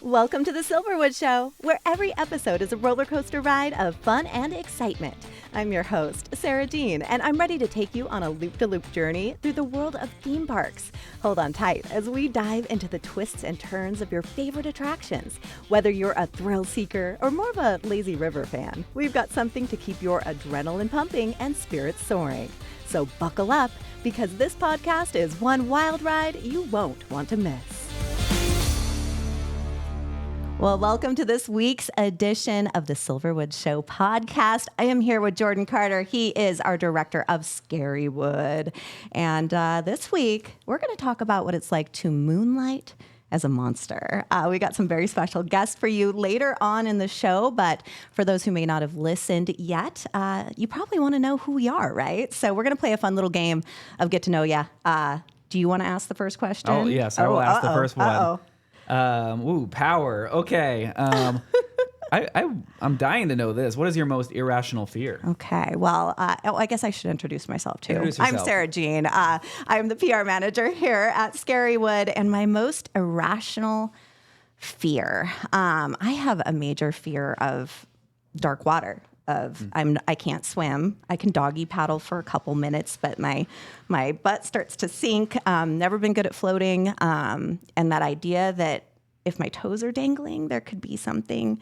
Welcome to the Silverwood Show, where every episode is a roller coaster ride of fun and excitement. I'm your host, Sara Jean, and I'm ready to take you on a loop-de-loop journey through the world of theme parks. Hold on tight as we dive into the twists and turns of your favorite attractions. Whether you're a thrill seeker or more of a lazy river fan, we've got something to keep your adrenaline pumping and spirits soaring. So buckle up, because this podcast is one wild ride you won't want to miss. Well, welcome to this week's edition of the Silverwood Show podcast. I am here with Jordan Carter. He is our director of Scarywood. And this week, we're going to talk about what it's like to moonlight as a monster. We got some very special guests for you later on in the show, but for those who may not have listened yet, you probably want to know who we are, right? So we're going to play a fun little game of Get to Know Ya. Do you want to ask the first question? Oh, yes, I will ask the first one. Power. Okay. I'm dying to know this. What is your most irrational fear? Okay. Well, I guess I should introduce myself too. Introduce yourself. I'm Sara Jean. I'm the PR manager here at Scarywood, and my most irrational fear. I have a major fear of dark water. I can't swim. I can doggy paddle for a couple minutes, but my butt starts to sink. Never been good at floating. And that idea that if my toes are dangling, there could be something.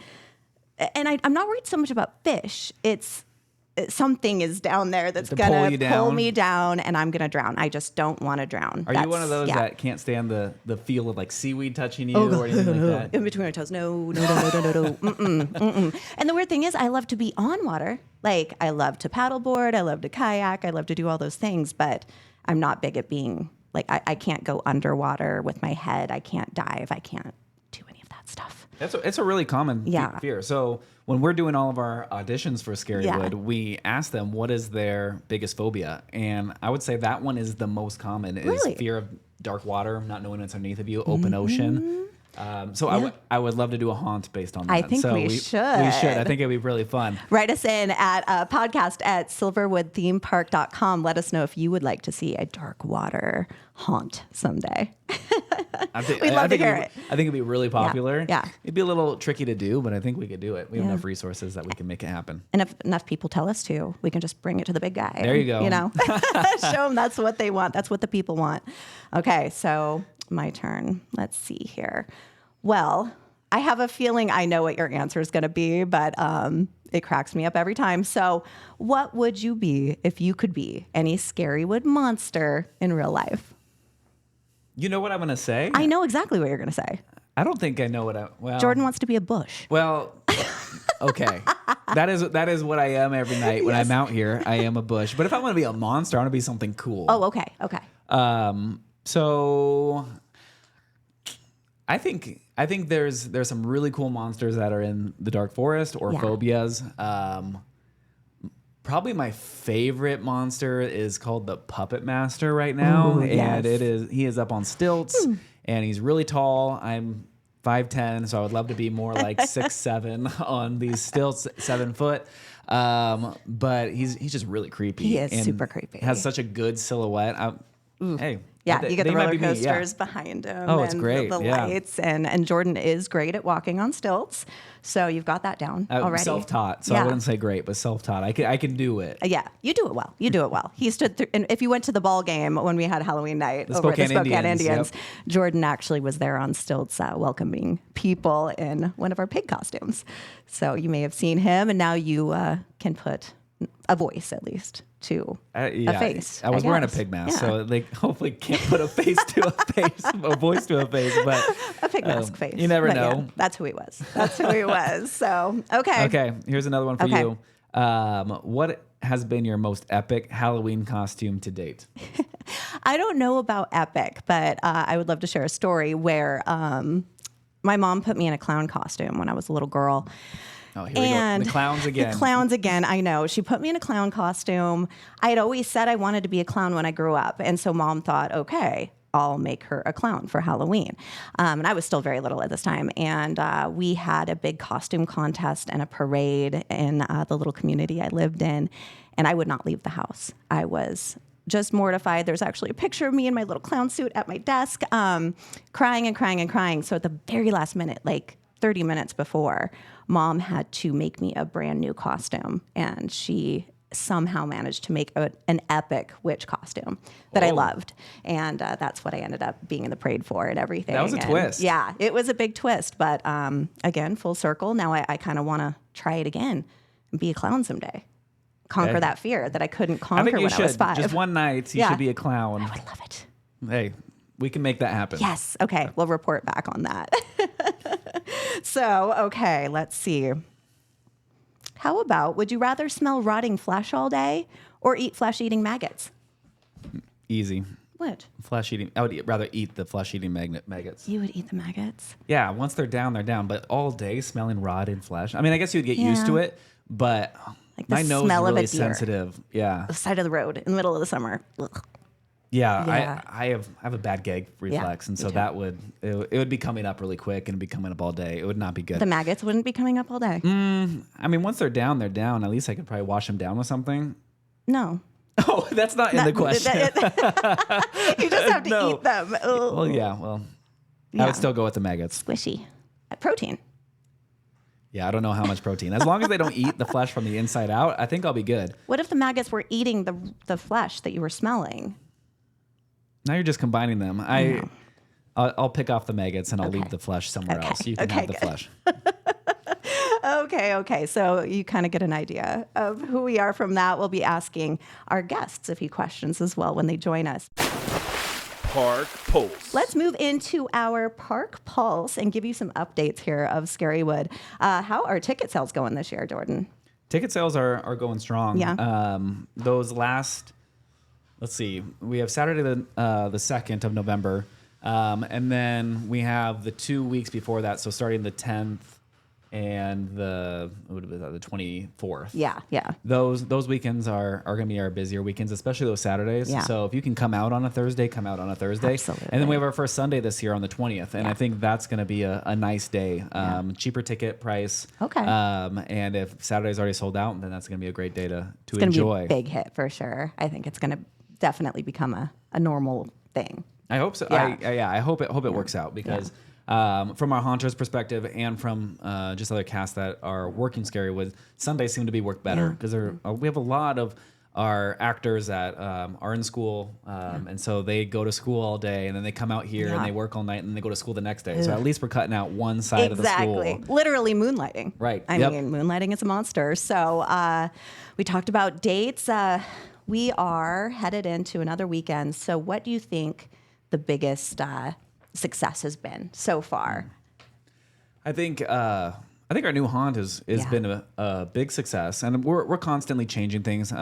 And I'm not worried so much about fish. It's something is down there that's going to pull me down, and I'm going to drown. I just don't want to drown. Are you one of those that can't stand the feel of like seaweed touching you or anything like that? In between my toes. No. Mm-mm. And the weird thing is I love to be on water. Like, I love to paddleboard. I love to kayak. I love to do all those things, but I'm not big at being, like, I can't go underwater with my head. I can't dive. I can't do any of that stuff. It's a really common fear. So when we're doing all of our auditions for Scarywood, we ask them what is their biggest phobia, and I would say that one is the most common. Is fear of dark water, not knowing what's underneath of you, open ocean. I would love to do a haunt based on that. I think we should. We should. I think it'd be really fun. Write us in at podcast@silverwoodthemepark.com. Let us know if you would like to see a dark water haunt someday. We'd love to hear it. I think it'd be really popular. Yeah. It'd be a little tricky to do, but I think we could do it. We have enough resources that we can make it happen. And if enough people tell us to, we can just bring it to the big guy. There you go. You know, show them that's what they want. That's what the people want. Okay, so my turn. Let's see here. Well, I have a feeling I know what your answer is going to be, but it cracks me up every time. So what would you be if you could be any Scarywood monster in real life? You know what I'm going to say? I know exactly what you're going to say. I don't think I know what Jordan wants to be a bush. Well, okay. That is what I am every night when I'm out here. I am a bush. But if I want to be a monster, I want to be something cool. Oh, okay. So I think there's some really cool monsters that are in the dark forest or phobias. Probably my favorite monster is called the Puppet Master right now. Ooh, and yes. he is up on stilts and he's really tall. I'm 5'10", so I would love to be more like 6'7" on these stilts, 7 foot. But he's just really creepy. He is and super creepy. Has such a good silhouette. Hey. Yeah, you get the roller coasters behind him. Oh, it's great. The lights. And Jordan is great at walking on stilts. So you've got that down already. Self-taught. So I wouldn't say great, but self-taught. I can do it. Yeah, you do it well. He stood through, and if you went to the ball game when we had Halloween night over at the Spokane Indians, Jordan actually was there on stilts welcoming people in one of our pig costumes. So you may have seen him, and now you can put a voice at least to a face. I was wearing a pig mask, so they hopefully can't put a face to a face, a voice to a face, but a pig mask face. You never know. Yeah, that's who he was. So, okay. Okay, here's another one for you. What has been your most epic Halloween costume to date? I don't know about epic, but I would love to share a story where my mom put me in a clown costume when I was a little girl. Oh, here we go. The clowns again. The clowns again, I know. She put me in a clown costume. I had always said I wanted to be a clown when I grew up. And so Mom thought, okay, I'll make her a clown for Halloween. And I was still very little at this time. And we had a big costume contest and a parade in the little community I lived in. And I would not leave the house. I was just mortified. There's actually a picture of me in my little clown suit at my desk, crying and crying and crying. So at the very last minute, like 30 minutes before, Mom had to make me a brand new costume, and she somehow managed to make an epic witch costume that I loved. And that's what I ended up being in the parade for and everything. That was a twist. Yeah, it was a big twist. But again, full circle. Now I kind of want to try it again and be a clown someday. Conquer that fear that I couldn't conquer when I was 5. Just one night, you should be a clown. I would love it. Hey, we can make that happen. Yes. Okay. We'll report back on that. So, okay, let's see. How about, would you rather smell rotting flesh all day or eat flesh-eating maggots? Easy. What? Flesh eating. I would rather eat the flesh eating maggots. You would eat the maggots? Yeah, once they're down, they're down. But all day smelling rotting flesh. I mean, I guess you'd get used to it, but like the my nose smell is really of a deer. sensitive. Yeah. The side of the road in the middle of the summer. Ugh. Yeah. I have a bad gag reflex, and so too. that it would be coming up really quick and be coming up all day. It would not be good. The maggots wouldn't be coming up all day. I mean, once they're down, they're down. At least I could probably wash them down with something. No. Oh, that's not in the question. You just have to eat them. Ugh. Well, yeah. Well, I would still go with the maggots. Squishy. Protein. Yeah, I don't know how much protein. As long as they don't eat the flesh from the inside out, I think I'll be good. What if the maggots were eating the flesh that you were smelling? Now you're just combining them. I'll pick off the maggots and I'll leave the flesh somewhere else. You can have the flesh. Okay. So you kind of get an idea of who we are from that. We'll be asking our guests a few questions as well when they join us. Park Pulse. Let's move into our Park Pulse and give you some updates here of Scarywood. How are ticket sales going this year, Jordan? Ticket sales are going strong. Yeah. Those last, let's see, we have Saturday the 2nd of November, and then we have the 2 weeks before that. So starting the 10th and the 24th. Yeah. Those weekends are going to be our busier weekends, especially those Saturdays. Yeah. So if you can come out on a Thursday, come out on a Thursday. Absolutely. And then we have our first Sunday this year on the 20th, and I think that's going to be a nice day. Cheaper ticket price. Okay. And if Saturday's already sold out, then that's going to be a great day to enjoy. It's going to be a big hit for sure. I think it's going to definitely become a normal thing. I hope so. Yeah. I hope it works out because from our haunters perspective and from just other casts that are working Scarywood, Sundays seem to be worked better because we have a lot of our actors that are in school, and so they go to school all day and then they come out here and they work all night and then they go to school the next day. So at least we're cutting out one side of the school. Exactly. Literally moonlighting. Right. I mean, moonlighting is a monster. So we talked about dates. We are headed into another weekend. So what do you think the biggest success has been so far? I think our new haunt has been a big success, and we're constantly changing things.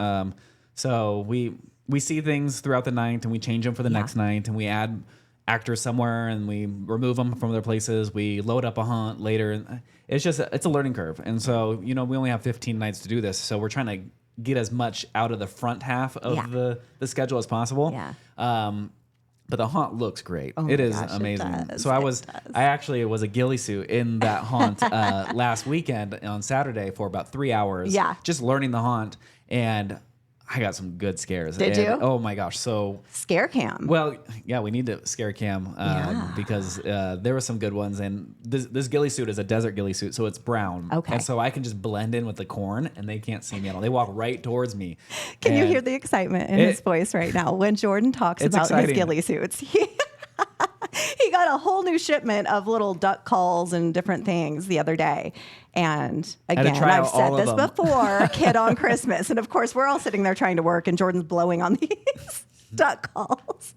So we see things throughout the night, and we change them for the next night, and we add actors somewhere, and we remove them from other places. We load up a haunt later. It's a learning curve, and so we only have 15 nights to do this, so we're trying to get as much out of the front half of the schedule as possible. Yeah. But the haunt looks great. Oh it my is gosh, amazing. it does. So I actually was a ghillie suit in that haunt last weekend on Saturday for about 3 hours. Yeah. Just learning the haunt, and I got some good scares. Did you? Oh my gosh. So Scare cam. well, yeah, we need to scare cam because there were some good ones. And this ghillie suit is a desert ghillie suit, so it's brown. Okay. And so I can just blend in with the corn, and they can't see me at all. They walk right towards me. Can you And hear the excitement in his voice right now when Jordan talks It's about exciting. his ghillie suits? He got a whole new shipment of little duck calls and different things the other day. And again, try I've out said all of this them. before, kid on Christmas. And of course, we're all sitting there trying to work, and Jordan's blowing on these duck calls.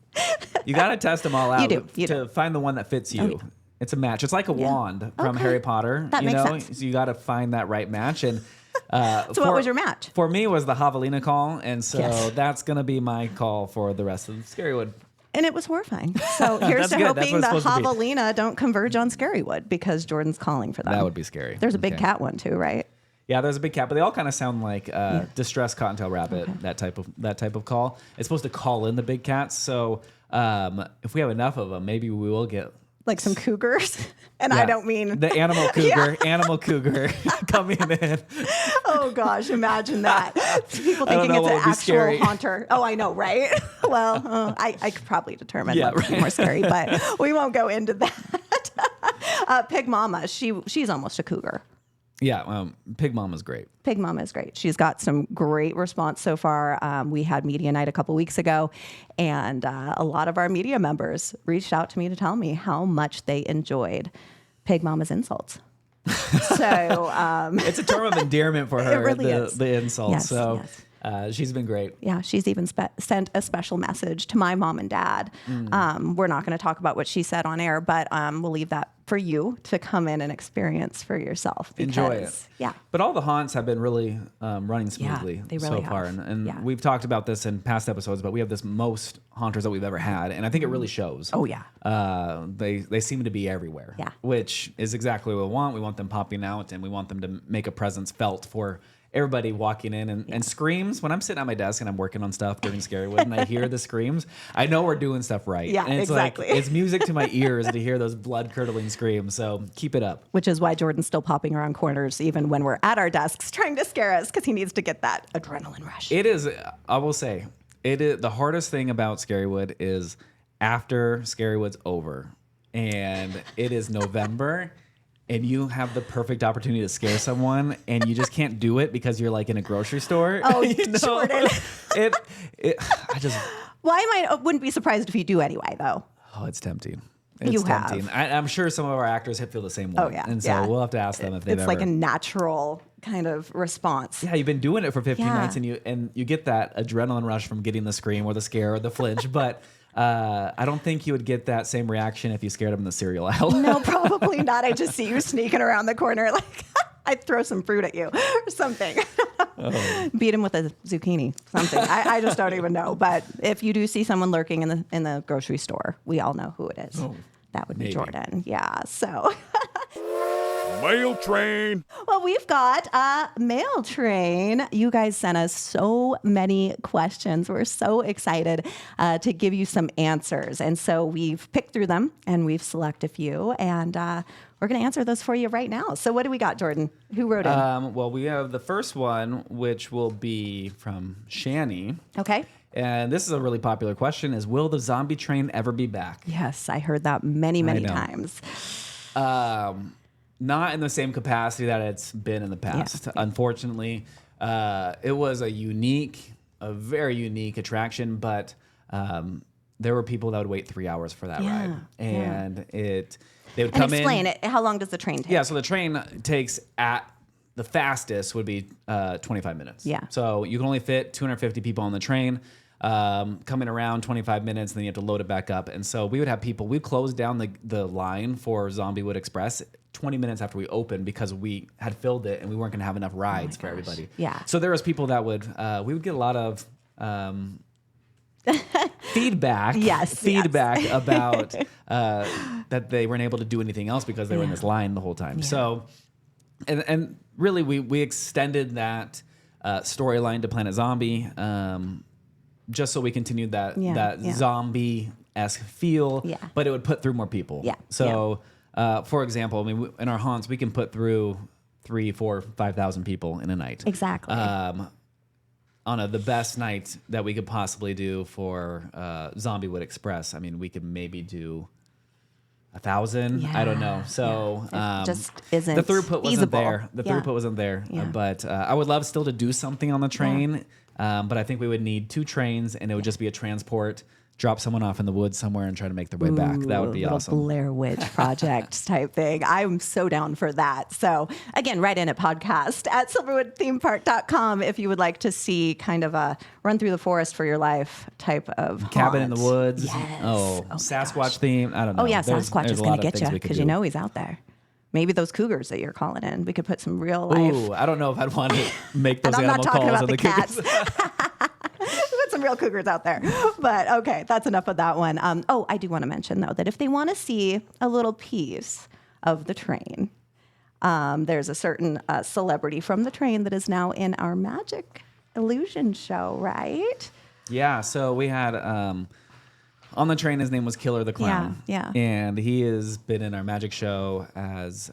You got to test them all out You to find the one that fits you. Okay. It's a match. It's like a wand from Okay. Harry Potter. That makes sense. So you got to find that right match. And So what was your match? For me, it was the javelina call, and so Yes. that's going to be my call for the rest of Scarywood. And it was horrifying. So here's That's to good. That's hoping what the it's supposed to be. javelina don't converge on Scarywood because Jordan's calling for them. That would be scary. There's a big Okay. cat one too, right? Yeah, there's a big cat, but they all kind of sound like distressed cottontail rabbit. That type of call. It's supposed to call in the big cats. So if we have enough of them, maybe we will get Like some cougars. And I don't mean the animal cougar, animal cougar coming in. Oh Oh gosh, imagine that. People thinking it's an actual haunter. Oh, I know, right? Well, I could probably determine what would be more scary, but we won't go into that. Pig Mama, she's almost a cougar. Yeah, Pig Mama's great. Pig Mama is great. She's got some great response so far. We had media night a couple weeks ago, and a lot of our media members reached out to me to tell me how much they enjoyed Pig Mama's insults. So it's a term of endearment for her. It really is. The insults. Yes, so yes. she's been great. Yeah, she's even sent a special message to my mom and dad. We're not going to talk about what she said on air, but we'll leave that for you to come in and experience for yourself. Enjoy it. Yeah. But all the haunts have been really running smoothly they really so far. have. And we've talked about this in past episodes, but we have this most haunters that we've ever had. And I think it really shows. Oh, yeah. They seem to be everywhere. Yeah. Which is exactly what we want. We want them popping out, and we want them to make a presence felt for everybody walking in and screams. When I'm sitting at my desk and I'm working on stuff during Scarywood and I hear the screams, I know we're doing stuff right. Yeah, and it's exactly. Like, it's music to my ears to hear those blood-curdling screams. So keep it up. Which is why Jordan's still popping around corners even when we're at our desks trying to scare us, because he needs to get that adrenaline rush. It is, I will say, it is the hardest thing about Scarywood is after Scarywood's over and it is November. And you have the perfect opportunity to scare someone, and you just can't do it because you're like in a grocery store. Oh, Jordan. Well, I wouldn't be surprised if you do anyway, though. Oh, it's tempting. You tempting. have. I'm sure some of our actors feel the same way. Oh, yeah. And so we'll have to ask them if they've It's like a natural kind of response. Yeah, you've been doing it for 15 nights, and you get that adrenaline rush from getting the scream or the scare or the flinch, but I don't think you would get that same reaction if you scared them in the cereal aisle. No, probably not. I just see you sneaking around the corner like I'd throw some fruit at you or something. Beat him with a zucchini, something. I just don't even know. But if you do see someone lurking in the grocery store, we all know who it is. Oh, that would be Jordan. Yeah, so... Mail train. Well, we've got a mail train. You guys sent us so many questions. We're so excited to give you some answers. And so we've picked through them and we've selected a few. And we're going to answer those for you right now. So what do we got, Jordan? Who wrote it? Well, we have the first one, which will be from Shani. Okay. And this is a really popular question, is will the zombie train ever be back? Yes, I heard that many times. Not in the same capacity that it's been in the past. Yeah. Unfortunately, it was a very unique attraction, but there were people that would wait 3 hours for that ride. And they would come in. Explain it. How long does the train take? Yeah, so the train takes at the fastest would be 25 minutes. Yeah. So you can only fit 250 people on the train. Coming around 25 minutes, and then you have to load it back up. And so we would have people, we'd close down the line for Zombiewood Express 20 minutes after we opened because we had filled it and we weren't going to have enough rides for everybody. Yeah. So there was people that we would get a lot of feedback. Feedback about that they weren't able to do anything else because they were in this line the whole time. Yeah. So, and really we extended that storyline to Planet Zombie. Just so we continued that zombie-esque feel, but it would put through more people. Yeah. So, for example, I mean, in our haunts, we can put through 3,000, 4,000, 5,000 people in a night. Exactly. On the best night that we could possibly do for Zombiewood Express, I mean, we could maybe do 1,000. I don't know. So it just isn't the throughput wasn't feasible. there. The throughput wasn't there. Yeah. But I would love still to do something on the train. Yeah. But I think we would need 2 trains, and it would just be a transport, drop someone off in the woods somewhere and try to make their way back. That would be awesome. Blair Witch Project type thing. I'm so down for that. So again, write in a podcast at silverwoodthemepark.com if you would like to see kind of a run through the forest for your life type of cabin in the woods. Yes. Oh Sasquatch theme. I don't know. Oh yeah, Sasquatch is going to get you because you know he's out there. Maybe those cougars that you're calling in. We could put some real life. Ooh, I don't know if I'd want to make those and animal calls about on the cats. cougars. Put some real cougars out there. But okay, that's enough of that one. I do want to mention though that if they want to see a little piece of the train, there's a certain celebrity from the train that is now in our Magic Illusion show, right? Yeah. So we had. On the train, his name was Killer the Clown. Yeah. And he has been in our magic show as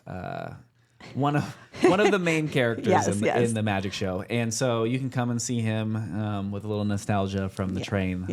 one of the main characters in the magic show. And so you can come and see him with a little nostalgia from the train.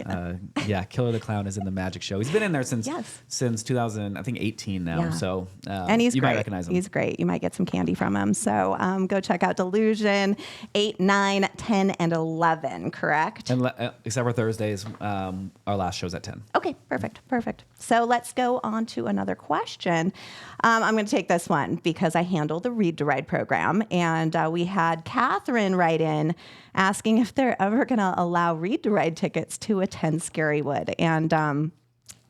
Killer the Clown is in the magic show. He's been in there since 2018 now. Yeah. So and he's you great. might recognize him. He's great. You might get some candy from him. So go check out Delusion 8, 9, 10, and 11, correct? And except for Thursdays, our last show's at 10. Okay, perfect. So let's go on to another question. I'm going to take this one because I handle the Read to Ride program, and we had Catherine write in asking if they're ever going to allow Read to Ride tickets to attend Scarywood. And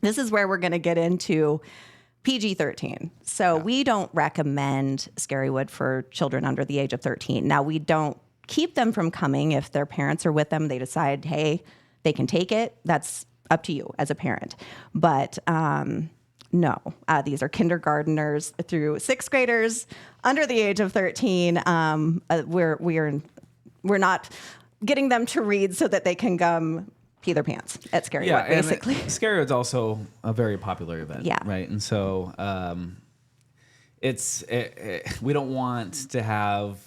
this is where we're going to get into PG-13. So we don't recommend Scarywood for children under the age of 13. Now, we don't keep them from coming if their parents are with them. They decide, hey, they can take it. That's up to you as a parent. But no, these are kindergarteners through 6th graders under the age of 13. We're not getting them to read so that they can come pee their pants at Scarywood, basically. And Scarywood's also a very popular event, right? And so we don't want to have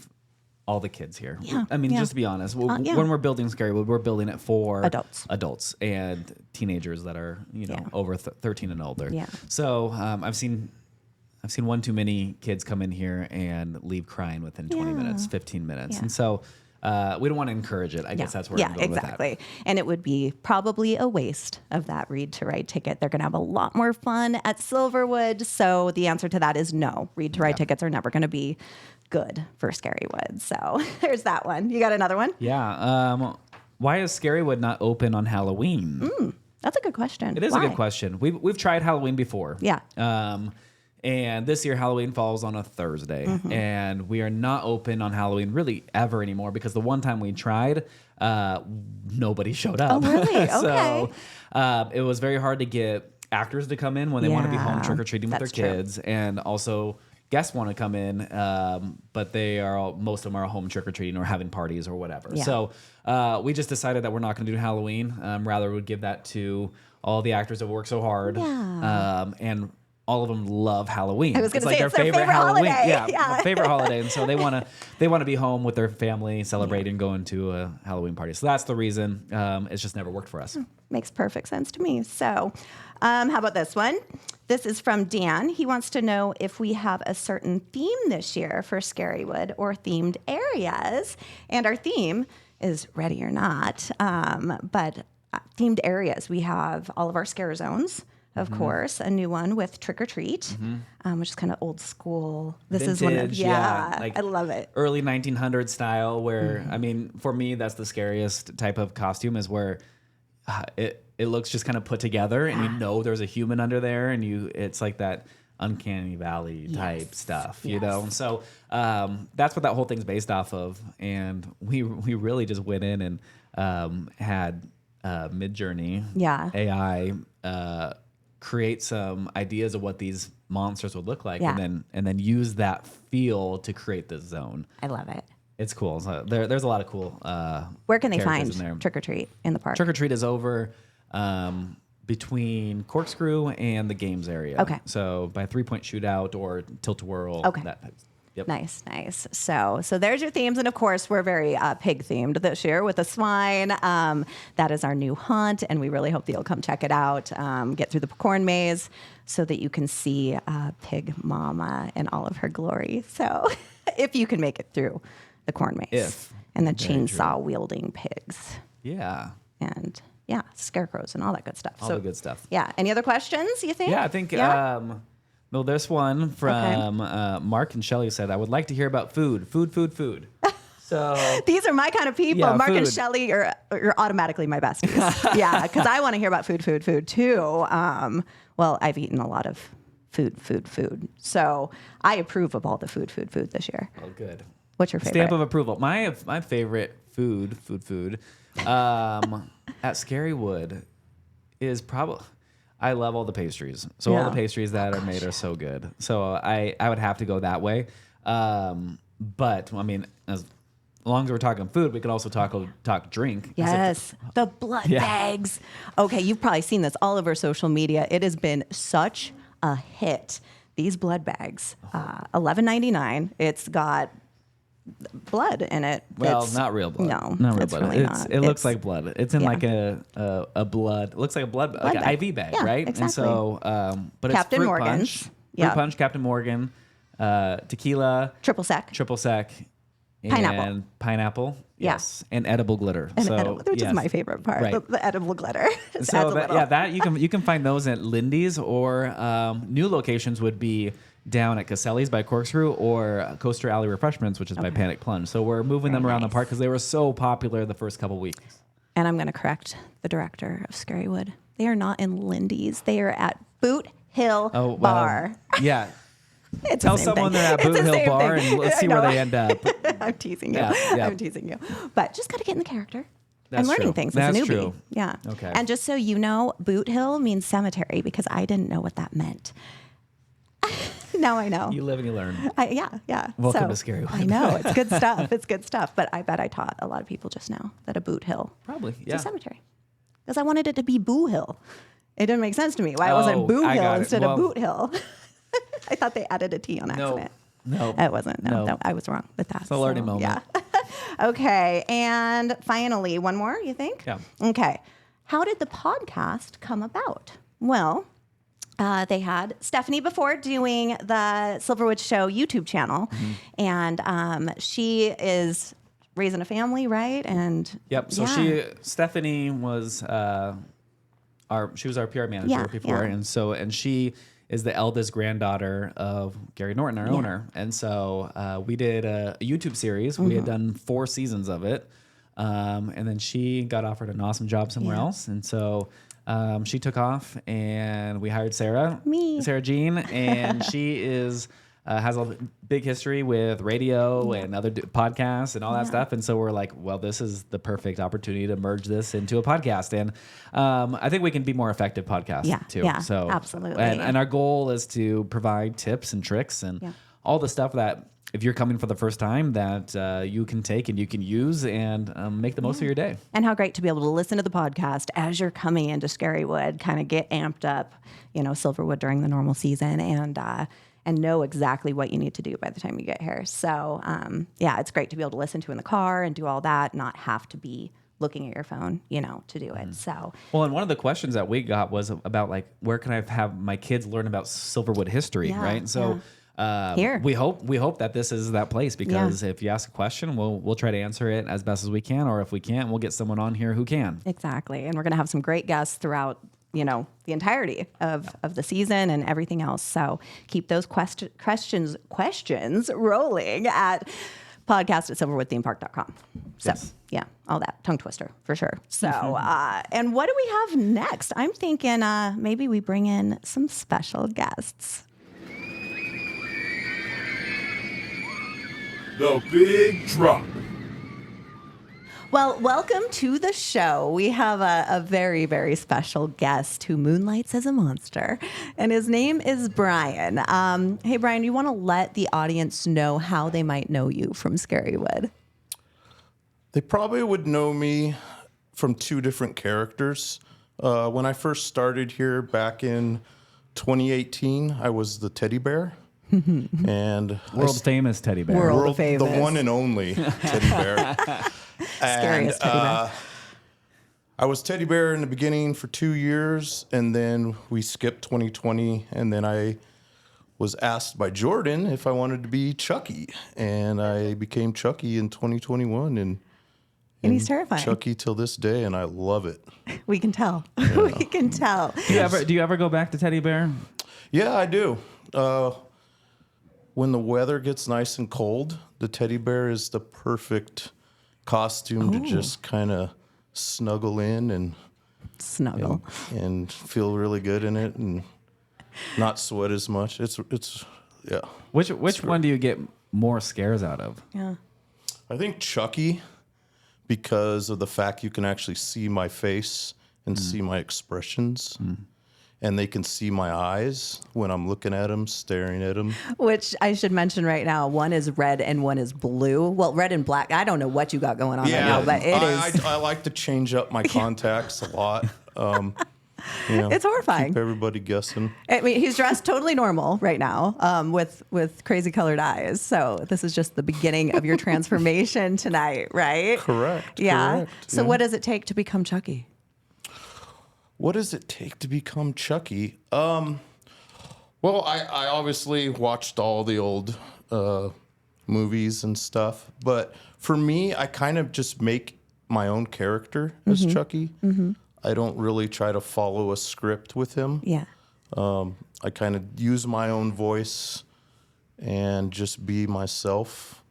all the kids here. Yeah, I mean, just to be honest, when we're building Scarywood, we're building it for adults and teenagers that are over 13 and older. Yeah. So I've seen one too many kids come in here and leave crying within 20 minutes, 15 minutes, and so we don't want to encourage it. I guess that's where I'm going with that. And it would be probably a waste of that Read to Ride ticket. They're going to have a lot more fun at Silverwood. So the answer to that is no. Read to Ride tickets are never going to be good for Scarywood. So there's that one. You got another one? Yeah. Why is Scarywood not open on Halloween? That's a good question. It is a good question. We've tried Halloween before. Yeah. And this year Halloween falls on a Thursday, and we are not open on Halloween really ever anymore because the one time we tried, nobody showed up. Oh, really? Okay. So it was very hard to get actors to come in when they want to be home trick-or-treating with their kids, and also guests want to come in, but most of them are home trick-or-treating or having parties or whatever. Yeah. So we just decided that we're not going to do Halloween. Rather, we'd give that to all the actors that work so hard. Yeah. And all of them love Halloween. I was going to say their favorite Halloween. Yeah, favorite holiday, and so they want to be home with their family, celebrating, going to a Halloween party. So that's the reason. It's just never worked for us. Makes perfect sense to me. So, how about this one? This is from Dan. He wants to know if we have a certain theme this year for Scarywood or themed areas, and our theme is Ready or Not. But themed areas, we have all of our scare zones. Of course, a new one with Trick or Treat, which is kind of old school. This Vintage, is one of like I love it. Early 1900s style. Where I mean, for me, that's the scariest type of costume is where it looks just kind of put together, and you know there's a human under there, and it's like that uncanny valley type stuff, you know. And so that's what that whole thing's based off of. And we really just went in and had Midjourney AI. Create some ideas of what these monsters would look like, and then use that feel to create this zone. I love it. It's cool. So there's a lot of cool. Where can they find Trick or Treat in the park? Trick or Treat is over between Corkscrew and the games area. Okay. So by 3-point shootout or tilt-a-whirl. Okay. Yep. Nice. So there's your themes. And of course, we're very pig themed this year with the swine. That is our new hunt. And we really hope that you'll come check it out, get through the corn maze so that you can see Pig Mama in all of her glory. So if you can make it through the corn maze and the chainsaw wielding pigs. Yeah. And scarecrows and all that good stuff. All the good stuff. Yeah. Any other questions, you think? Yeah, I think... Well, this one from Mark and Shelley said, I would like to hear about food. So these are my kind of people. Mark and Shelley are automatically my besties. Yeah, because I want to hear about food too. Well, I've eaten a lot of food. So I approve of all the food this year. Oh, good. What's your favorite? Stamp of approval. My favorite food at Scarywood is probably... I love all the pastries. So all the pastries that are made are so good. So I would have to go that way. But I mean, as long as we're talking food, we could also talk drink. Yes, the blood bags. Okay, you've probably seen this all over social media. It has been such a hit these blood bags, $11.99. It's got blood in it. Well, not real blood. No, not real it's blood. really not. It looks like blood. It's in like a blood. It looks like a blood like an IV bag, yeah, right? Exactly. And so, but Captain it's fruit Morgan's. punch, Yep. fruit punch, Captain Morgan, tequila, triple sec. and pineapple. Yeah. Yes, and edible glitter. And so, edible, which is my favorite part, Right. the edible glitter. So that you can find those at Lindy's, or new locations would be down at Caselli's by Corkscrew, or Coaster Alley Refreshments, which is by Panic Plunge. So we're moving them around the park because they were so popular the first couple weeks. And I'm going to correct the director of Scarywood. They are not in Lindy's. They are at Boot Hill Bar. Yeah. It's Tell the same someone thing. they're at It's Boot the Hill same Bar thing. and let's see where they end up. I'm teasing you. Yeah. I'm teasing you. But just got to get in the character. That's I'm learning true. things That's as a newbie. true. Yeah. Okay. And just so you know, Boot Hill means cemetery because I didn't know what that meant. Now I know. You live and you learn. Yeah. Welcome to Scarywood. I know. It's good stuff. It's good stuff. But I bet I taught a lot of people just now that a Boot Hill Probably, is yeah. a cemetery. Because I wanted it to be Boo Hill. It didn't make sense to me why it wasn't Boo I Hill got it. instead Well- of Boot Hill. I thought they added a T on accident. No. It wasn't. No, No. I was wrong with that. It's a learning moment. Yeah. Okay. And finally, one more, you think? Yeah. Okay. How did the podcast come about? Well, they had Stephanie before doing the Silverwood Show YouTube channel. And she is raising a family, right? And Yep. So Stephanie was she was our PR manager before, and she is the eldest granddaughter of Gary Norton, our owner. And so we did a YouTube series. We had done 4 seasons of it. And then she got offered an awesome job somewhere else. And so she took off and we hired Sara Jean. And she has a big history with radio and other podcasts and all that stuff. And so we're like, well, this is the perfect opportunity to merge this into a podcast. And I think we can be more effective podcasts too. Yeah, so absolutely. And our goal is to provide tips and tricks and all the stuff that if you're coming for the first time that you can take and you can use and make the most of your day. And how great to be able to listen to the podcast as you're coming into Scarywood, kind of get amped up, Silverwood during the normal season and know exactly what you need to do by the time you get here. So, it's great to be able to listen to in the car and do all that, not have to be looking at your phone, to do it. So, well, and one of the questions that we got was about where can I have my kids learn about Silverwood history, right? So, here we hope that this is that place because if you ask a question, we'll try to answer it as best as we can, or if we can't, we'll get someone on here who can. Exactly, and we're going to have some great guests throughout the entirety of the season and everything else. So keep those questions rolling at podcast@silverwoodthemepark.com. So all that tongue twister for sure. So, and what do we have next? I'm thinking maybe we bring in some special guests. The Big Drop. Well, welcome to the show. We have a very, very special guest who moonlights as a monster, and his name is Brian. Hey, Brian, you want to let the audience know how they might know you from Scarywood? They probably would know me from 2 different characters. When I first started here back in 2018, I was the teddy bear. And World famous teddy bear. World famous. The one and only teddy bear. Scariest teddy bear. I was teddy bear in the beginning for 2 years, and then we skipped 2020, and then I was asked by Jordan if I wanted to be Chucky, and I became Chucky in 2021, and he's terrifying. Chucky till this day, and I love it. We can tell. We can tell. Do you ever go back to teddy bear? Yeah, I do. When the weather gets nice and cold, the teddy bear is the perfect costume to just kind of snuggle in and Snuggle. and feel really good in it and not sweat as much. It's yeah. Which one do you get more scares out of? Yeah. I think Chucky, because of the fact you can actually see my face and see my expressions. And they can see my eyes when I'm looking at them, staring at them. Which I should mention right now, one is red and one is blue. Well, red and black. I don't know what you got going on right now, but it is. I like to change up my contacts a lot. It's horrifying. Keep everybody guessing. I mean, he's dressed totally normal right now, with crazy colored eyes. So this is just the beginning of your transformation tonight, right? Correct. Yeah. Correct. So what does it take to become Chucky? What does it take to become Chucky? Well, I obviously watched all the old movies and stuff, but for me, I kind of just make my own character as Chucky. I don't really try to follow a script with him. Yeah. I kind of use my own voice and just be myself.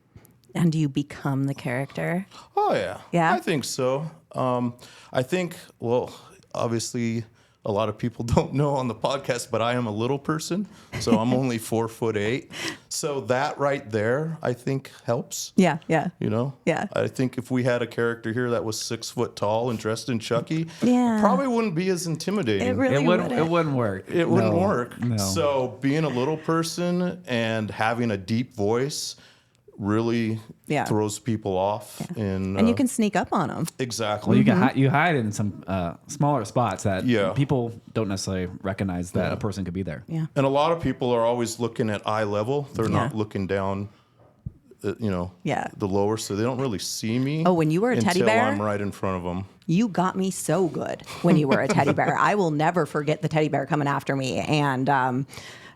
And do you become the character? Oh, yeah. Yeah? I think so. I think, well, obviously, a lot of people don't know on the podcast, but I am a little person, so I'm only 4'8". So that right there, I think helps. Yeah, yeah. You know? Yeah. I think if we had a character here that was 6 foot tall and dressed in Chucky, Yeah. probably wouldn't be as intimidating. It really wouldn't. It wouldn't work. It wouldn't work. No. So being a little person and having a deep voice really throws people off. And you can sneak up on them. Exactly. Well, you hide in some smaller spots that people don't necessarily recognize that a person could be there. Yeah. And a lot of people are always looking at eye level. They're not looking down, the lower, so they don't really see me. Oh, when you were a teddy bear? Until I'm right in front of them. You got me so good when you were a teddy bear. I will never forget the teddy bear coming after me. And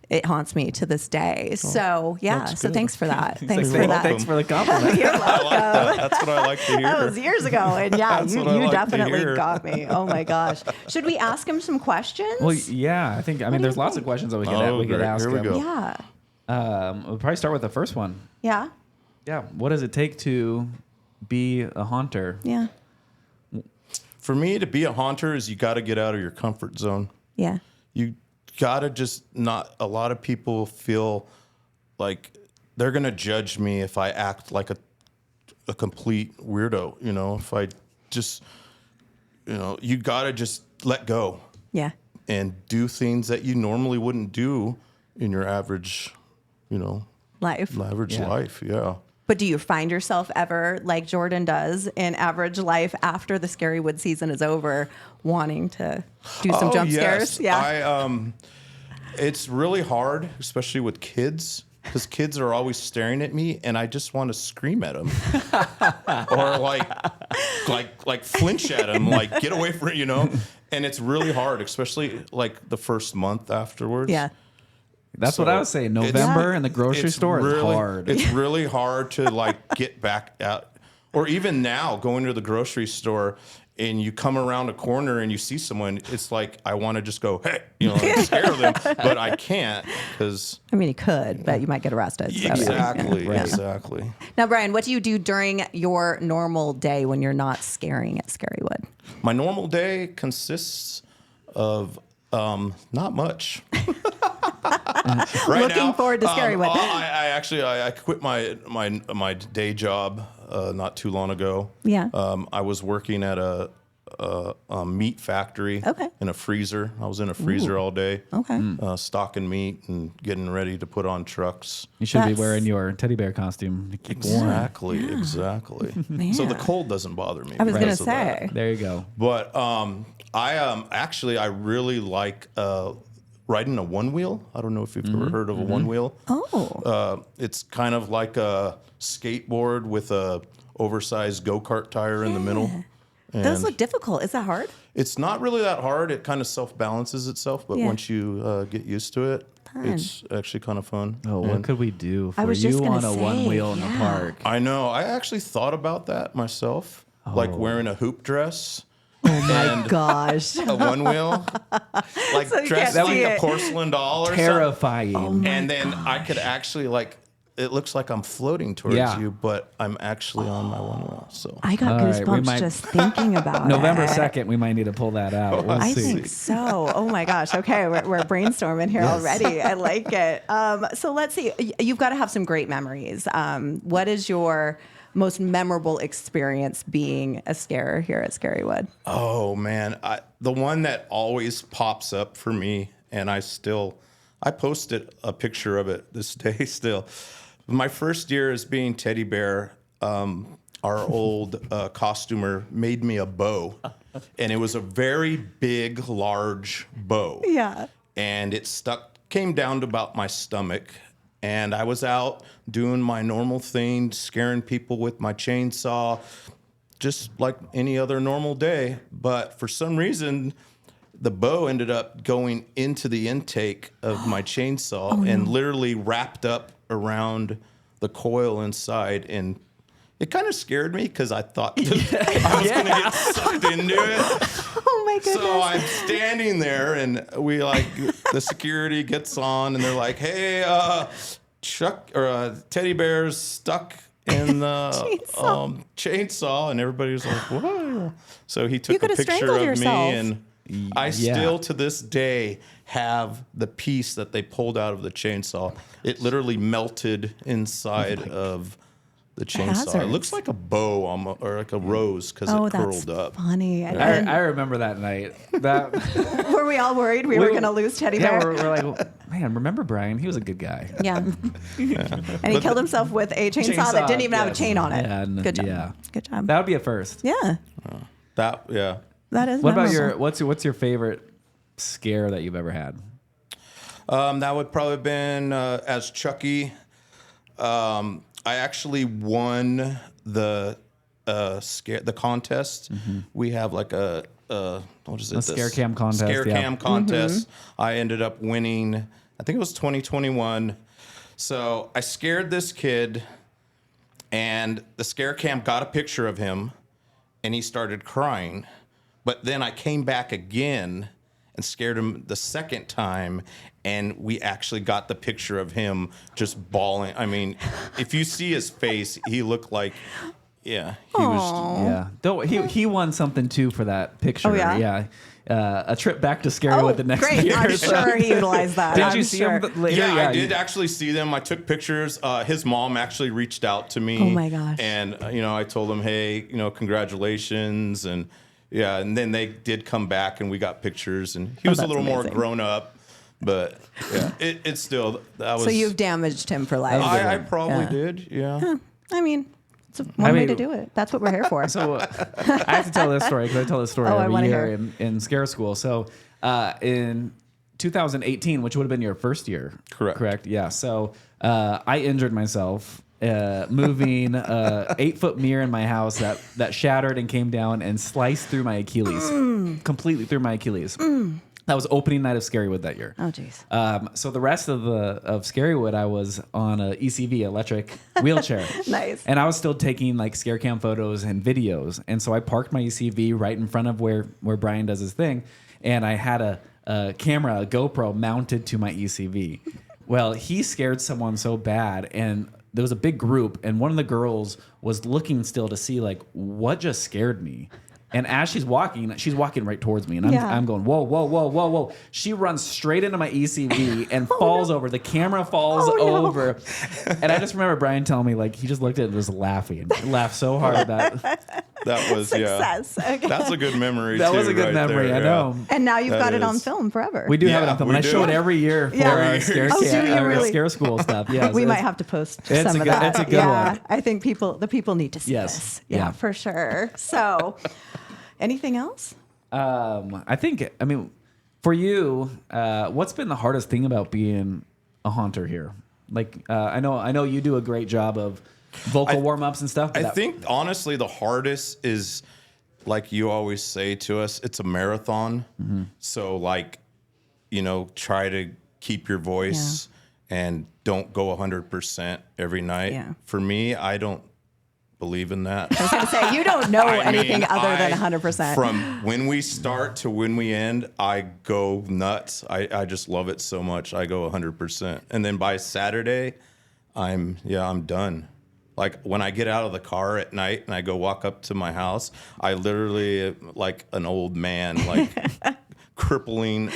it haunts me to this day. So, so thanks for that. Thanks for that. Thanks for the compliment. You're welcome. I like that. That's what I like to hear. That was years ago. And That's you what I like to definitely hear. got me. Oh my gosh. Should we ask him some questions? Well, yeah, I mean, there's lots of questions that we could great. ask Here we him. go. Yeah. We'll probably start with the first one. Yeah. Yeah. What does it take to be a haunter? Yeah. For me, to be a haunter is you got to get out of your comfort zone. Yeah. You gotta just not. A lot of people feel like they're gonna judge me if I act like a complete weirdo. You know, if I just, you gotta just let go. Yeah. And do things that you normally wouldn't do in your average, Life. life. Yeah. But do you find yourself ever, like Jordan does, in average life after the Scarywood season is over, wanting to do some jump scares? Yeah. It's really hard, especially with kids, because kids are always staring at me, and I just want to scream at them, or like flinch at them, like get away from it, And it's really hard, especially like the first month afterwards. Yeah. That's what I was saying. November in the grocery store is hard. It's really hard to like get back out, or even now going to the grocery store and you come around a corner and you see someone. It's like I want to just go, hey, and scare them, but I can't because. I mean, you could, but you might get arrested. So. Exactly. Yeah. Exactly. Now, Brian, what do you do during your normal day when you're not scaring at Scarywood? My normal day consists of not much. Looking forward to Scarywood. I quit my day job not too long ago. Yeah. I was working at a meat factory. Okay. In a freezer. I was in a freezer all day. Okay. Stocking meat and getting ready to put on trucks. You should be wearing your teddy bear costume to keep warm. Exactly. So the cold doesn't bother me. I was going to because of that. say. There you go. But I really like riding a one wheel. I don't know if you've ever heard of a one wheel. Oh. It's kind of like a skateboard with a oversized go-kart tire in the middle. Those look difficult. Is that hard? It's not really that hard. It kind of self-balances itself, but once you get used to it, it's actually kind of fun. Oh, what could we do for was just you gonna on a say, one wheel in the park? I know. I actually thought about that myself, like wearing a hoop dress. Oh my gosh. A one wheel, like So you dressed can't like see a it. porcelain doll or Terrifying. something. And then I could actually it looks like I'm floating towards you, but I'm actually on my one wheel. So I got All right, we goosebumps might- just thinking about November it. 2nd, we might need to pull that out. We'll I see. think so. Oh my gosh. Okay, we're brainstorming here already. I like it. So let's see. You've got to have some great memories. What is your most memorable experience being a scarer here at Scarywood? Oh man, the one that always pops up for me, and I posted a picture of it this day still. My first year as being teddy bear, our old costumer made me a bow, and it was a very big, large bow. Yeah. And it came down to about my stomach. And I was out doing my normal thing, scaring people with my chainsaw, just like any other normal day. But for some reason, the bow ended up going into the intake of my chainsaw and literally wrapped up around the coil inside. And it kind of scared me because I thought I was going to get sucked into it. Oh my goodness. So I'm standing there, and the security gets on, and they're like, "Hey, Chuck or Teddy Bear's stuck in the chainsaw," and everybody was like, "What?" So he took a picture of yourself. me, and I still to this day have the piece that they pulled out of the chainsaw. It literally melted inside of the chainsaw. Hazards. It looks like a bow or like a rose because it curled up. Funny. I remember that night. That were we all worried we were going to lose Teddy Bear? Yeah, we're like, well, man, remember Brian? He was a good guy. Yeah. And he killed himself with a chainsaw that didn't even have a chain on it. Yeah, Good job. Yeah. Good job. That would be a first. Yeah. That That is What about memorable. what's your favorite scare that you've ever had? That would probably have been as Chucky. I actually won the contest. Mm-hmm. We have like what is it? A scare cam contest. Scare yeah. cam contest. I ended up winning. I think it was 2021. So I scared this kid, and the scare cam got a picture of him, and he started crying. But then I came back again and scared him the second time, and we actually got the picture of him just bawling. I mean, if you see his face, he looked like, he was. Yeah. Though he won something too for that picture. Oh, yeah? A trip back to Scarywood the next great. year. I'm sure he utilized that. Did I'm you see sure. him later? Yeah, I did actually see them. I took pictures. His mom actually reached out to me. Oh my gosh. And I told him, hey, congratulations, and and then they did come back, and we got pictures, and he was a that's little more amazing. grown up, but it's still that was. So you've damaged him for life. I probably did. Yeah. I mean, it's one way to do it. That's what we're here for. So I have to tell this story because I tell this story I every wanna year hear. in scare school. So in 2018, which would have been your first year, correct? Yeah. So I injured myself moving 8-foot mirror in my house that shattered and came down and sliced through my Achilles, completely through my Achilles. That was opening night of Scarywood that year. Oh, jeez. So the rest of Scarywood, I was on a ECV, electric wheelchair. Nice. And I was still taking like scare cam photos and videos. And so I parked my ECV right in front of where Brian does his thing. And I had a camera, a GoPro mounted to my ECV. Well, he scared someone so bad, and there was a big group, and one of the girls was looking still to see like what just scared me. And as she's walking right towards me, and I'm going, whoa, whoa, whoa, whoa, whoa. She runs straight into my ECV and falls over. The camera falls over. And I just remember Brian telling me, like, he just looked at it and was laughing. He laughed so hard that was Success. Okay. That's a good memory. that too, was a good right memory. there, I know. And now you've That got it on is. film forever. We do have it Yeah, on film. we And I show it do. every year for our scare, Oh, do you really? scare school stuff. Yeah, We might have to post some of that. It's a good one. I think the people need to see Yes. this. Yeah. For sure. So, anything else? I mean, for you, what's been the hardest thing about being a haunter here? Like, I know you do a great job of vocal warm-ups and stuff. But I think honestly the hardest is, like you always say to us, it's a marathon. Mm-hmm. So like, try to keep your voice and don't go 100% every night. Yeah. For me, I don't believe in that. I was going to say, you don't know I anything mean, other than 100%. From when we start to when we end, I go nuts. I just love it so much. I go 100%. And then by Saturday, I'm done. Like when I get out of the car at night and I go walk up to my house, I literally like an old man, like crawling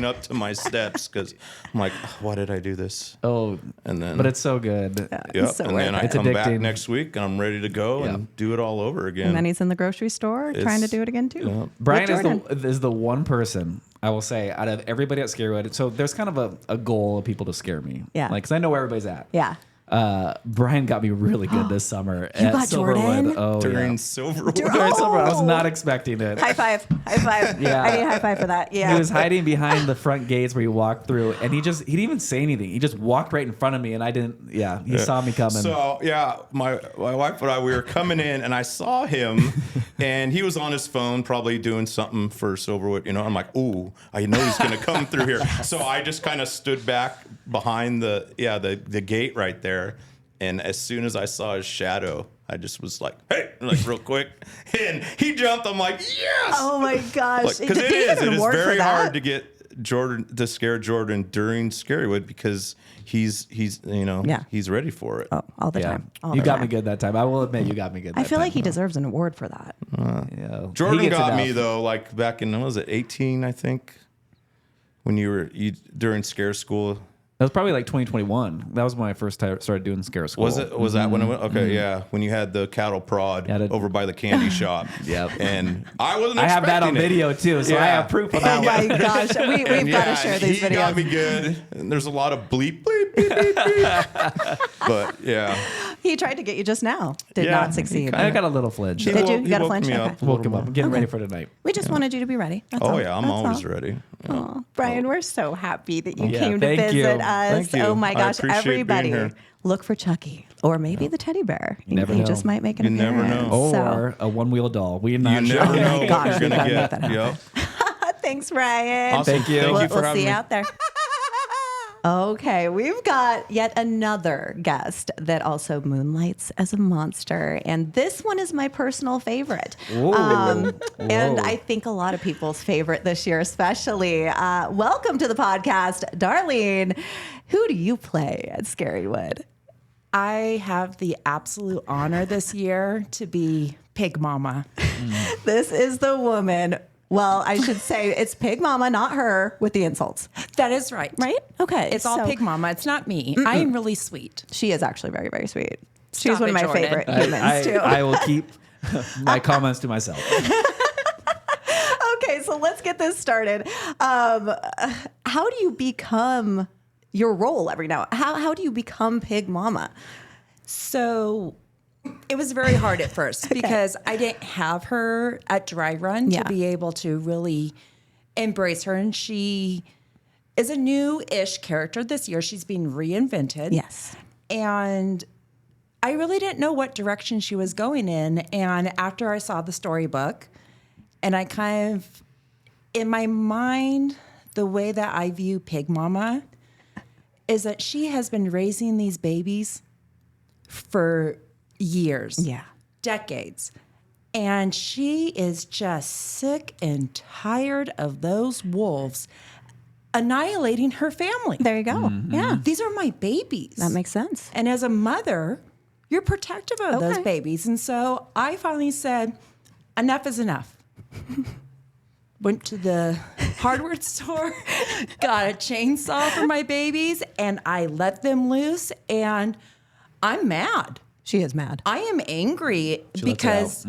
up to my steps because I'm like, why did I do this? Oh, And then, but it's so good. yep. so And then worth I it. come back addicting. next week and I'm ready to go and do it all over again. And then he's in the grocery store trying to It's- do it again too. yeah. Brian With is the one person I will say out of everybody at Scarywood. So there's kind of a goal of people to scare me. Yeah. Like, 'cause I know where everybody's at. Yeah. Brian got me really good this summer at got Jordan? Silverwood. Oh, During yeah. Silverwood. During Silverwood, I was not expecting it. High five. Yeah. I need a high five for that. Yeah. He was hiding behind the front gates where you walked through, and he didn't even say anything. He just walked right in front of me, and I didn't. Yeah, he saw me coming. So my wife and I, we were coming in, and I saw him, and he was on his phone, probably doing something for Silverwood. You know, I'm like, ooh, I know he's gonna come through here. So I just kind of stood back behind the gate right there, and as soon as I saw his shadow, I just was like, hey, like real quick, and he jumped. I'm like, yes. Oh my gosh! Because it is very hard to get Jordan to scare Jordan during Scarywood because he's ready for it. Oh, all the time. You got me good that time. I will admit, you got me good. I feel like he deserves an award for that. Yeah. Jordan got me though, like back in, what was it, 18, I think, when you during Scare School. That was probably like 2021. That was when I first started doing Scare School. Was it? Was that when it went? Okay, yeah. When you had the cattle prod over by the candy shop. Yep. And I wasn't. I have that on video too, so I have proof of that. Oh my gosh, we've got to share these videos. He got me good. And there's a lot of bleep, bleep, bleep, bleep, bleep. But yeah, he tried to get you just now. Did not succeed. I got a little flinch. Did you? You got a flinch? Okay. Woke him up. I'm getting ready for tonight. We just wanted you to be ready. That's all. yeah, I'm always ready. Yeah. Oh, Brian, we're so happy that you came to thank visit you. us. Thank you. Oh my I gosh, appreciate everybody, being here. look for Chucky or maybe the teddy bear. You never he know. just might make an You never appearance. know. Or a one-wheel doll. We're You not sure. never know gosh, what you're we gonna gotta make get. that Yep. Thanks, Brian. Awesome. Thank you. Thank you for We'll having see me. you out there. Okay, we've got yet another guest that also moonlights as a monster, and this one is my personal favorite. And I think a lot of people's favorite this year, especially. Welcome to the podcast, Darlene. Who do you play at Scarywood? I have the absolute honor this year to be Pig Mama. This is the woman. Well, I should say it's Pig Mama, not her, with the insults. That is right. Right? Okay. It's all Pig Mama. It's not me. I am really sweet. She is actually very, very sweet. Stop She's one of it, my Jordan. favorite humans, too. I will keep my comments to myself. Okay, so let's get this started. How do you become your role every now? How do you become Pig Mama? So it was very hard at first because I didn't have her at Dry Run Yeah. to be able to really embrace her. And she is a new-ish character this year. She's been reinvented. Yes. And I really didn't know what direction she was going in. And after I saw the storybook, and I kind of, in my mind, the way that I view Pig Mama is that she has been raising these babies for years, decades. And she is just sick and tired of those wolves annihilating her family. There you go. Yeah. These are my babies. That makes sense. And as a mother, you're protective of those Okay. babies. And so I finally said, enough is enough. Went to the hardware store, got a chainsaw for my babies, and I let them loose. And I'm mad. She is mad. I am angry because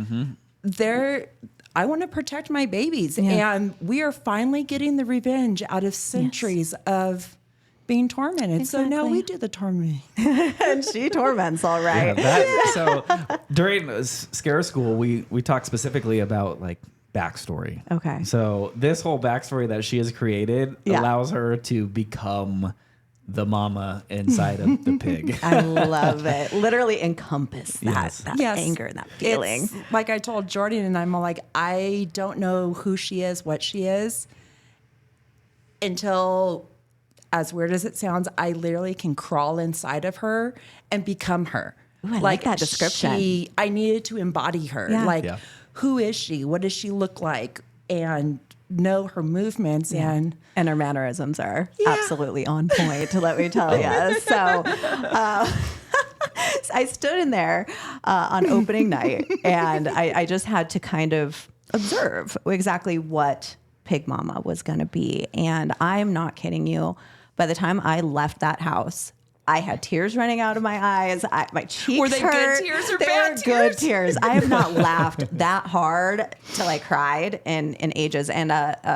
I want to protect my babies. Yeah. And we are finally getting the revenge out of centuries of being tormented. So now Exactly. we do the tormenting. And she torments, all right. So during Scare School, we talked specifically about like backstory. Okay. So this whole backstory that she has created allows her to become the mama inside of the pig. I love it. Literally encompass that, Yes. anger and that feeling. It's like I told Jordan, and I'm all like, I don't know who she is, what she is, until, as weird as it sounds, I literally can crawl inside of her and become her. Ooh, I like that description. I needed to embody her. Yeah. Like, Yeah. who is she? What does she look like? And know her movements and her mannerisms are absolutely on point, let me tell you. So I stood in there on opening night, and I just had to kind of observe exactly what Pig Mama was going to be. And I'm not kidding you. By the time I left that house, I had tears running out of my eyes. My cheeks Were they hurt. good tears or They bad were tears? good tears. I have not laughed that hard till I cried in ages. And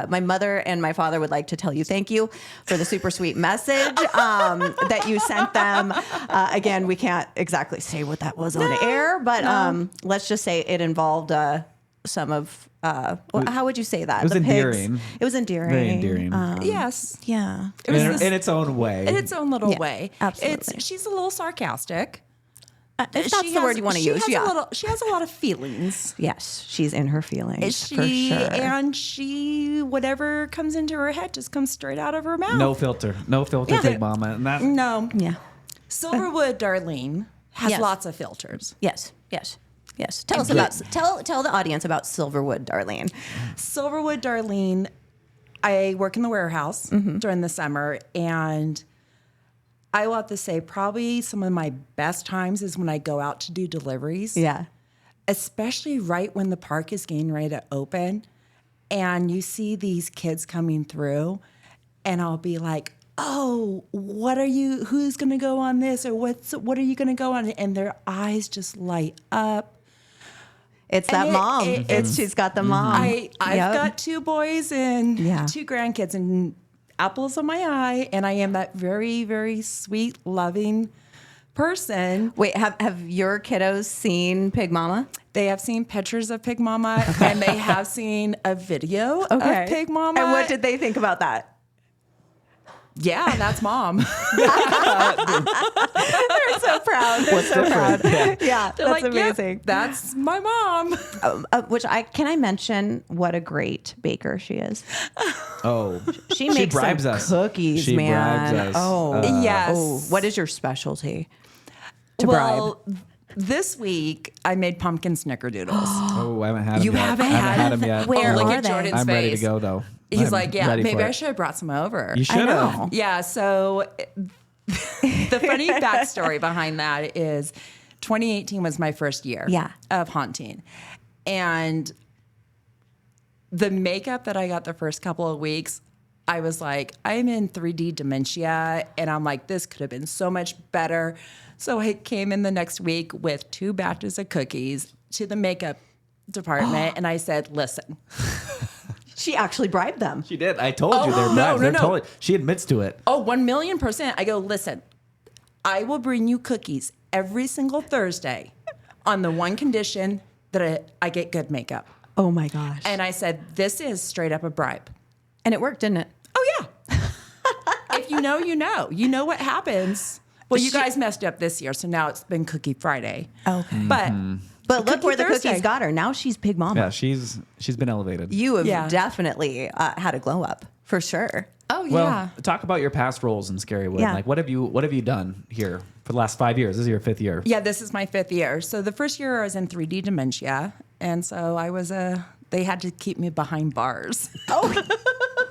my mother and my father would like to tell you thank you for the super sweet message that you sent them. Again, we can't exactly say what that was on air, but let's just say it involved some of. How would you say that? It was endearing. It was endearing. Very endearing. Yes. Yeah. It was in its own way. in its own little Yeah, way. absolutely. She's a little sarcastic. If that's the word you want to use, yeah. She has a lot of feelings. Yes, she's in her feelings for She sure. and she whatever comes into her head just comes straight out of her mouth. No filter, Big Mama, and that. No. Yeah. Silverwood Darlene has Yes. lots of filters. Yes. Tell us about tell the audience about Silverwood, Darlene. Silverwood Darlene, I work in the warehouse during the summer, and I will have to say probably some of my best times is when I go out to do deliveries. Yeah. Especially right when the park is getting ready to open and you see these kids coming through, and I'll be like, oh, who's going to go on this? Or what are you going to go on? And their eyes just light up. It's that mom. She's got the mom. I've got 2 boys and Yeah. 2 grandkids and apples on my eye. And I am that very, very sweet, loving person. Wait, have your kiddos seen Pig Mama? They have seen pictures of Pig Mama and they have seen a video of Pig Mama. And what did they think about that? Yeah, that's mom. They're so proud. They're so proud. Yeah, They're that's like, "Yep, amazing. that's my mom. Can I mention what a great baker she is? Oh, She makes bribes some us. cookies, She man. bribes us. Oh, Yes. Oh, what is your specialty to bribe? This week I made pumpkin snickerdoodles. Oh, I haven't had them You yet. haven't I haven't had had them yet. Where look are at they? Jordan's I'm ready to face. go though. He's I'm like, yeah, ready maybe for I it. should have brought some over. You should know. have. Yeah, so the funny backstory behind that is 2018 was my first year of haunting. And the makeup that I got the first couple of weeks, I was like, I'm in 3D dementia. And I'm like, this could have been so much better. So I came in the next week with 2 batches of cookies to the makeup department. And I said, listen. She actually bribed them. She did. I told you they're no, bribes. no, They're no. totally. She admits to it. Oh, 1,000,000%. I go, listen, I will bring you cookies every single Thursday on the one condition that I get good makeup. Oh my gosh. And I said, this is straight up a bribe. And it worked, didn't it? Oh, yeah. If you know, you know. You know what happens. Well, you guys messed up this year, so now it's been Cookie Friday. Okay. But look where the Thursday. cookies got her. Now she's Pig Mama. Yeah, she's been elevated. You have Yeah. definitely had a glow up for sure. Oh, Well, yeah. talk about your past roles in Scarywood. Yeah. Like, what have you done here for the last 5 years? This is your 5th year. Yeah, this is my 5th year. So the first year I was in 3D dementia. And so I was they had to keep me behind bars. Oh,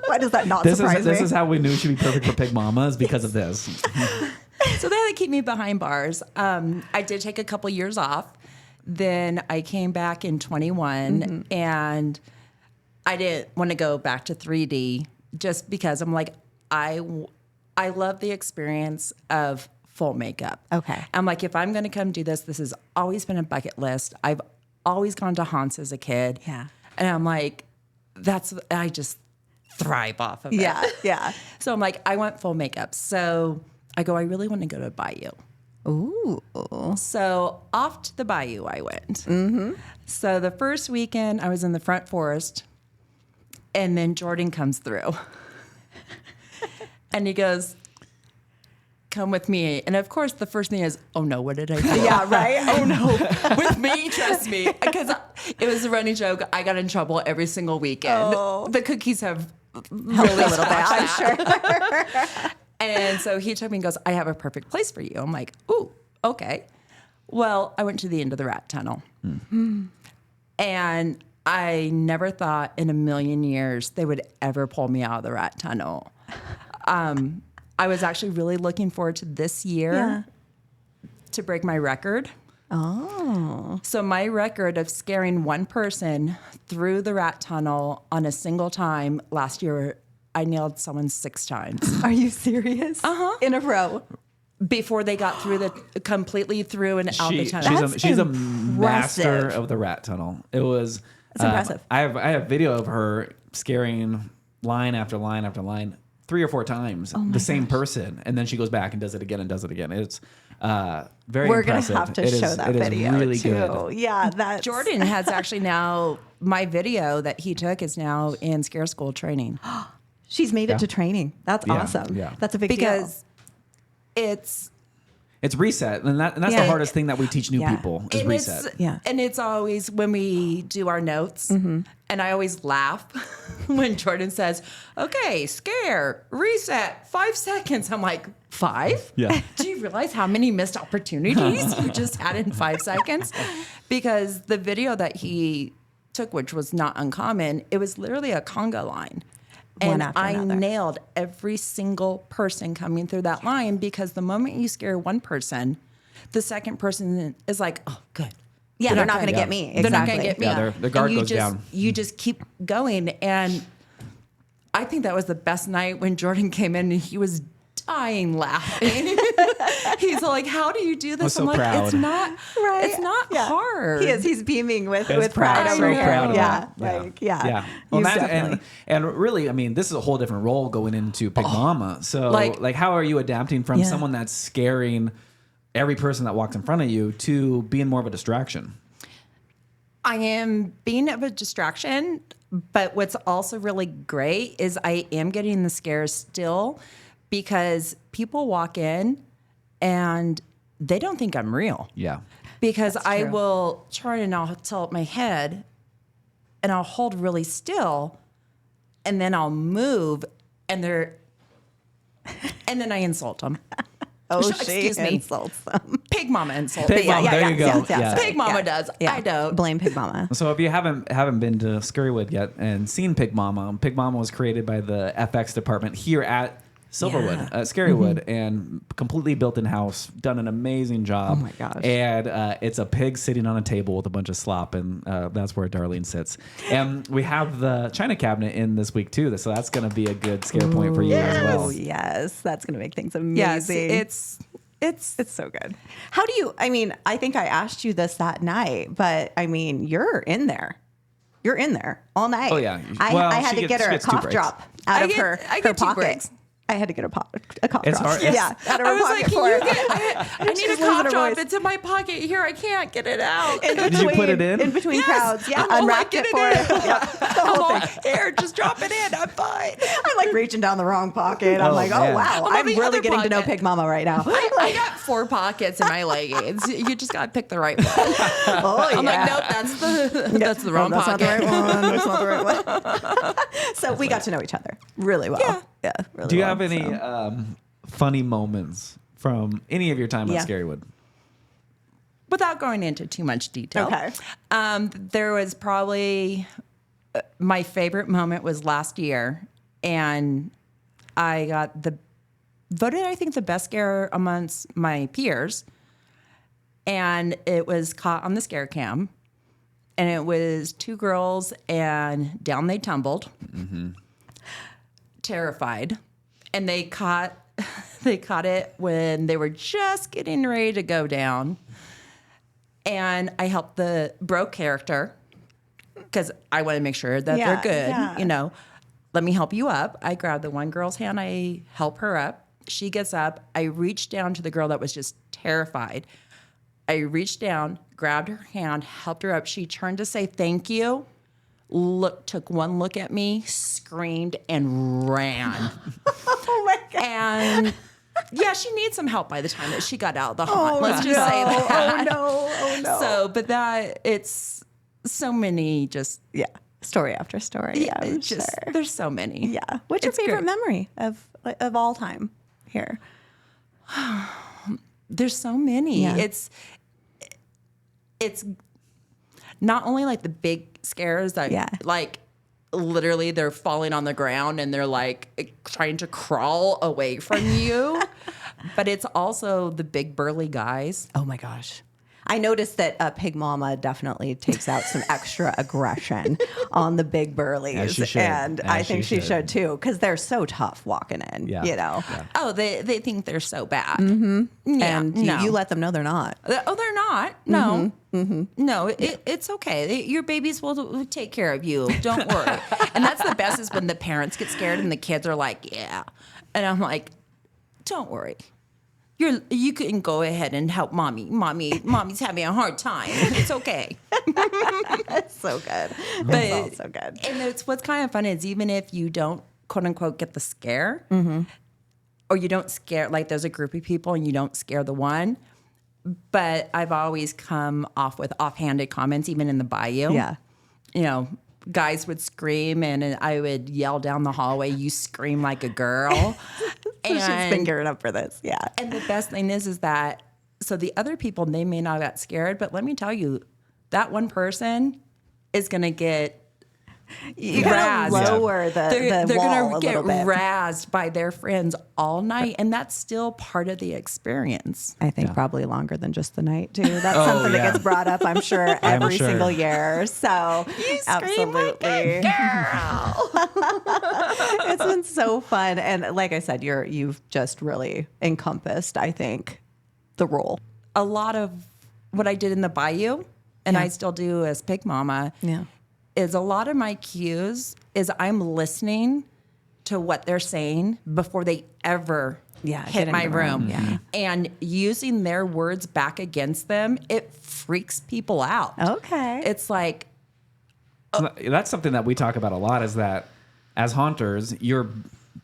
why does that not This surprise is me? how we knew she'd be perfect for Pig Mama is because of this. So they had to keep me behind bars. I did take a couple years off. Then I came back in 21 and I didn't want to go back to 3D just because I'm like, I love the experience of full makeup. Okay. I'm like, if I'm going to come do this, this has always been a bucket list. I've always gone to haunts as a kid. Yeah. And I'm like, I just thrive off of it. Yeah. So I'm like, I want full makeup. So I go, I really want to go to Bayou. Ooh. So off to the Bayou I went. So the first weekend I was in the front forest, and then Jordan comes through. And he goes, come with me. And of course, the first thing is, oh no, what did I do? Yeah, right? Oh no. With me, trust me. Because it was a running joke. I got in trouble every single weekend. Oh. The cookies have really a little bit, I'm sure. And so he took me and goes, I have a perfect place for you. I'm like, ooh, okay. Well, I went to the end of the rat tunnel. And I never thought in a million years they would ever pull me out of the rat tunnel. I was actually really looking forward to this year to break my record. Oh. So my record of scaring one person through the rat tunnel on a single time last year, I nailed someone 6 times. Are you serious? In a row. before they got completely through and out the tunnel. She's a master of the rat tunnel. It was. That's impressive. I have video of her scaring line after line after line 3 or 4 times the same person, and then she goes back and does it again and does it again. It's very We're impressive. Gonna have to show that video. It is really too. good. Yeah, that's Jordan has actually now, my video that he took is now in scare school training. She's made it to training. That's awesome. Yeah. That's a big deal. Because it's reset, and that's the hardest thing that we teach new people is reset. And it's always when we do our notes, and I always laugh when Jordan says, "Okay, scare, reset, 5 seconds." I'm like, 5? Yeah. Do you realize how many missed opportunities you just had in 5 seconds? Because the video that he took, which was not uncommon, it was literally a conga line. And I nailed every single person coming through that line, because the moment you scare one person, the second person is like, "Oh, good." Yeah, they're not going to get me. Exactly. They're not going to get me. Yeah, their guard goes down. You just keep going. And I think that was the best night when Jordan came in and he was dying laughing. He's like, "How do you do this?" I'm so proud. It's not hard. He is. He's beaming with It's pride. I'm so over here. proud of Yeah, him. yeah. Well, He's and really, I mean, this is a whole different role going into Pig Mama. So, like, how are you adapting from someone that's scaring every person that walks in front of you to being more of a distraction? I am being of a distraction, but what's also really great is I am getting the scares still, because people walk in and they don't think I'm real. Yeah. Because I will turn and I'll tilt my head and I'll hold really still, and then I'll move, and then I insult them. Excuse me. Insults them. Pig Mama insults. Pig Mama, there you go. Pig Mama does. Yeah. I don't. Blame Pig Mama. So if you haven't been to Scarywood yet and seen Pig Mama was created by the FX department here at Silverwood, Scarywood, and completely built in house, done an amazing job. Oh my gosh. And it's a pig sitting on a table with a bunch of slop, and that's where Darlene sits. And we have the china cabinet in this week too, so that's going to be a good scare point for you as well. Oh yes, that's going to make things amazing. Yes, it's so good. How do you? I mean, I think I asked you this that night, but I mean, you're in there. You're in there all night. Oh yeah. I had to get her a cough drop out of her pocket. Breaks. I had to get a cough It's drop. hard. Yeah, out of her I was pocket like, for her. I need a cough drop. It's in my pocket here. I can't get it out. Did you put it in? In between crowds. Yeah, I'm unwrapped it for her. Yeah, the whole I'm thing. like, here, just drop it in. I'm fine. I'm like reaching down the wrong pocket. I'm like, man. oh wow, I'm I'm on the really other getting to know pocket. Pig Mama right now. I got 4 pockets in my leggings. You just got to pick the right one. Oh, I'm yeah. like, nope, that's the wrong that's pocket. not the right one. That's not the right one. So we got to know each other really well. Yeah, really Do you well, have any funny moments from any of your time at Scarywood? Without going into too much detail. Okay. There was probably my favorite moment was last year, and I got voted, I think, the best scare amongst my peers, and it was caught on the scare cam, and it was 2 girls, and down they tumbled, terrified, and they caught it when they were just getting ready to go down. And I helped the bro character because I want to make sure that they're good. Yeah. You know, let me help you up. I grab the one girl's hand. I help her up. She gets up. I reach down to the girl that was just terrified. I reached down, grabbed her hand, helped her up. She turned to say thank you. Took one look at me, screamed, and ran. Oh my God. And yeah, she needs some help by the time that she got out of the haunt. Let's just say that. Oh no. So, but it's so many Story after story. Yeah, I'm sure. There's so many. Yeah. What's your favorite memory of all time here? There's so many. Yeah. It's not only like the big scares that like literally they're falling on the ground and they're like trying to crawl away from you, but it's also the big burly guys. Oh my gosh. I noticed that Pig Mama definitely takes out some extra aggression on the big burlies. As she should. And I think she should too, because they're so tough walking in, Yeah. you know. Yeah. Oh, they think they're so bad. Yeah, And no. you let them know they're not. Oh, they're not. No, no, it's okay. Your babies will take care of you. Don't worry. And that's the best is when the parents get scared and the kids are like, "Yeah," and I'm like, "Don't worry. You can go ahead and help mommy. Mommy's having a hard time. It's okay." It's so good. It's all so good. And it's what's kind of fun is even if you don't quote unquote get the scare, or you don't scare, like there's a group of people and you don't scare the one. But I've always come off with offhanded comments, even in the bayou. Yeah. You know, guys would scream and I would yell down the hallway, "You scream like a girl." So she's been gearing up for this. Yeah. And the best thing is that, so the other people, they may not get scared, but let me tell you, that one person is going to get You gotta razzed. lower the They're wall going a to get little bit. razzed by their friends all night. And that's still part of the experience. I think probably longer than just the night too. That's something yeah. that gets brought up, I'm sure, every sure. single year. So absolutely, it's been so fun, and like I said, you've just really encompassed, I think, the role. A lot of what I did in the bayou, and I still do as Pig Mama, is a lot of my cues is I'm listening to what they're saying before they ever get hit in my the room. room. Yeah. And using their words back against them, it freaks people out. Okay. It's like, That's something that we talk about a lot is that as haunters, your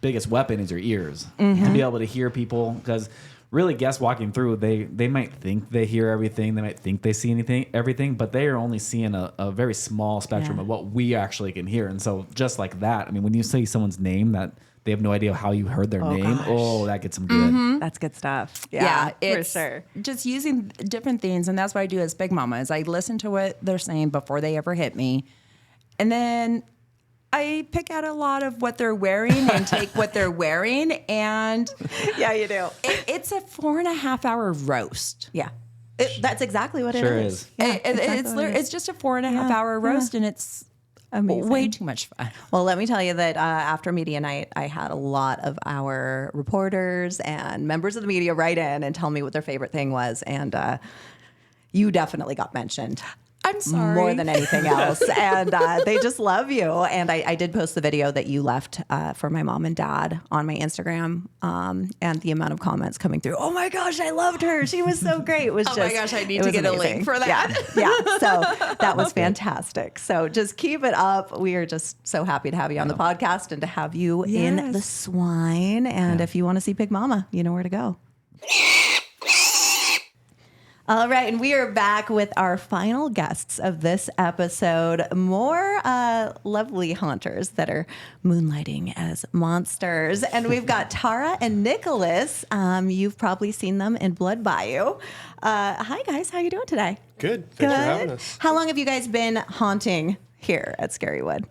biggest weapon is your ears. To be able to hear people, because really guests walking through, they might think they hear everything, they might think they see everything, but they are only seeing a very small spectrum of what we actually can hear. And so just like that, I mean, when you say someone's name that they have no idea how you heard their name, that gets them good. That's good stuff. yeah, for it's sure. just using different things. And that's what I do as Big Mama is I listen to what they're saying before they ever hit me. And then I pick out a lot of what they're wearing and take what they're wearing. And Yeah, you do. it's a 4.5 hour roast. Yeah. That's exactly what Sure it is. is. Yeah, It's just a 4.5 hour roast, and it's amazing. way too much fun. Well, let me tell you that after media night, I had a lot of our reporters and members of the media write in and tell me what their favorite thing was. And you definitely got mentioned. I'm sorry. More than anything else. And they just love you. And I did post the video that you left for my mom and dad on my Instagram. And the amount of comments coming through, "Oh my gosh, I loved her. She was so great." It was Oh just, my gosh, I need it to was get a amazing. link for that. Yeah. So that was fantastic. So just keep it up. We are just so happy to have you on the podcast and to have you in the swine. And if you want to see Pig Mama, you know where to go. All right, and we are back with our final guests of this episode. More lovely haunters that are moonlighting as monsters. And we've got Tara and Nicholas. You've probably seen them in Blood Bayou. Hi, guys. How you doing today? Good. Thanks for having us. How long have you guys been haunting here at Scarywood?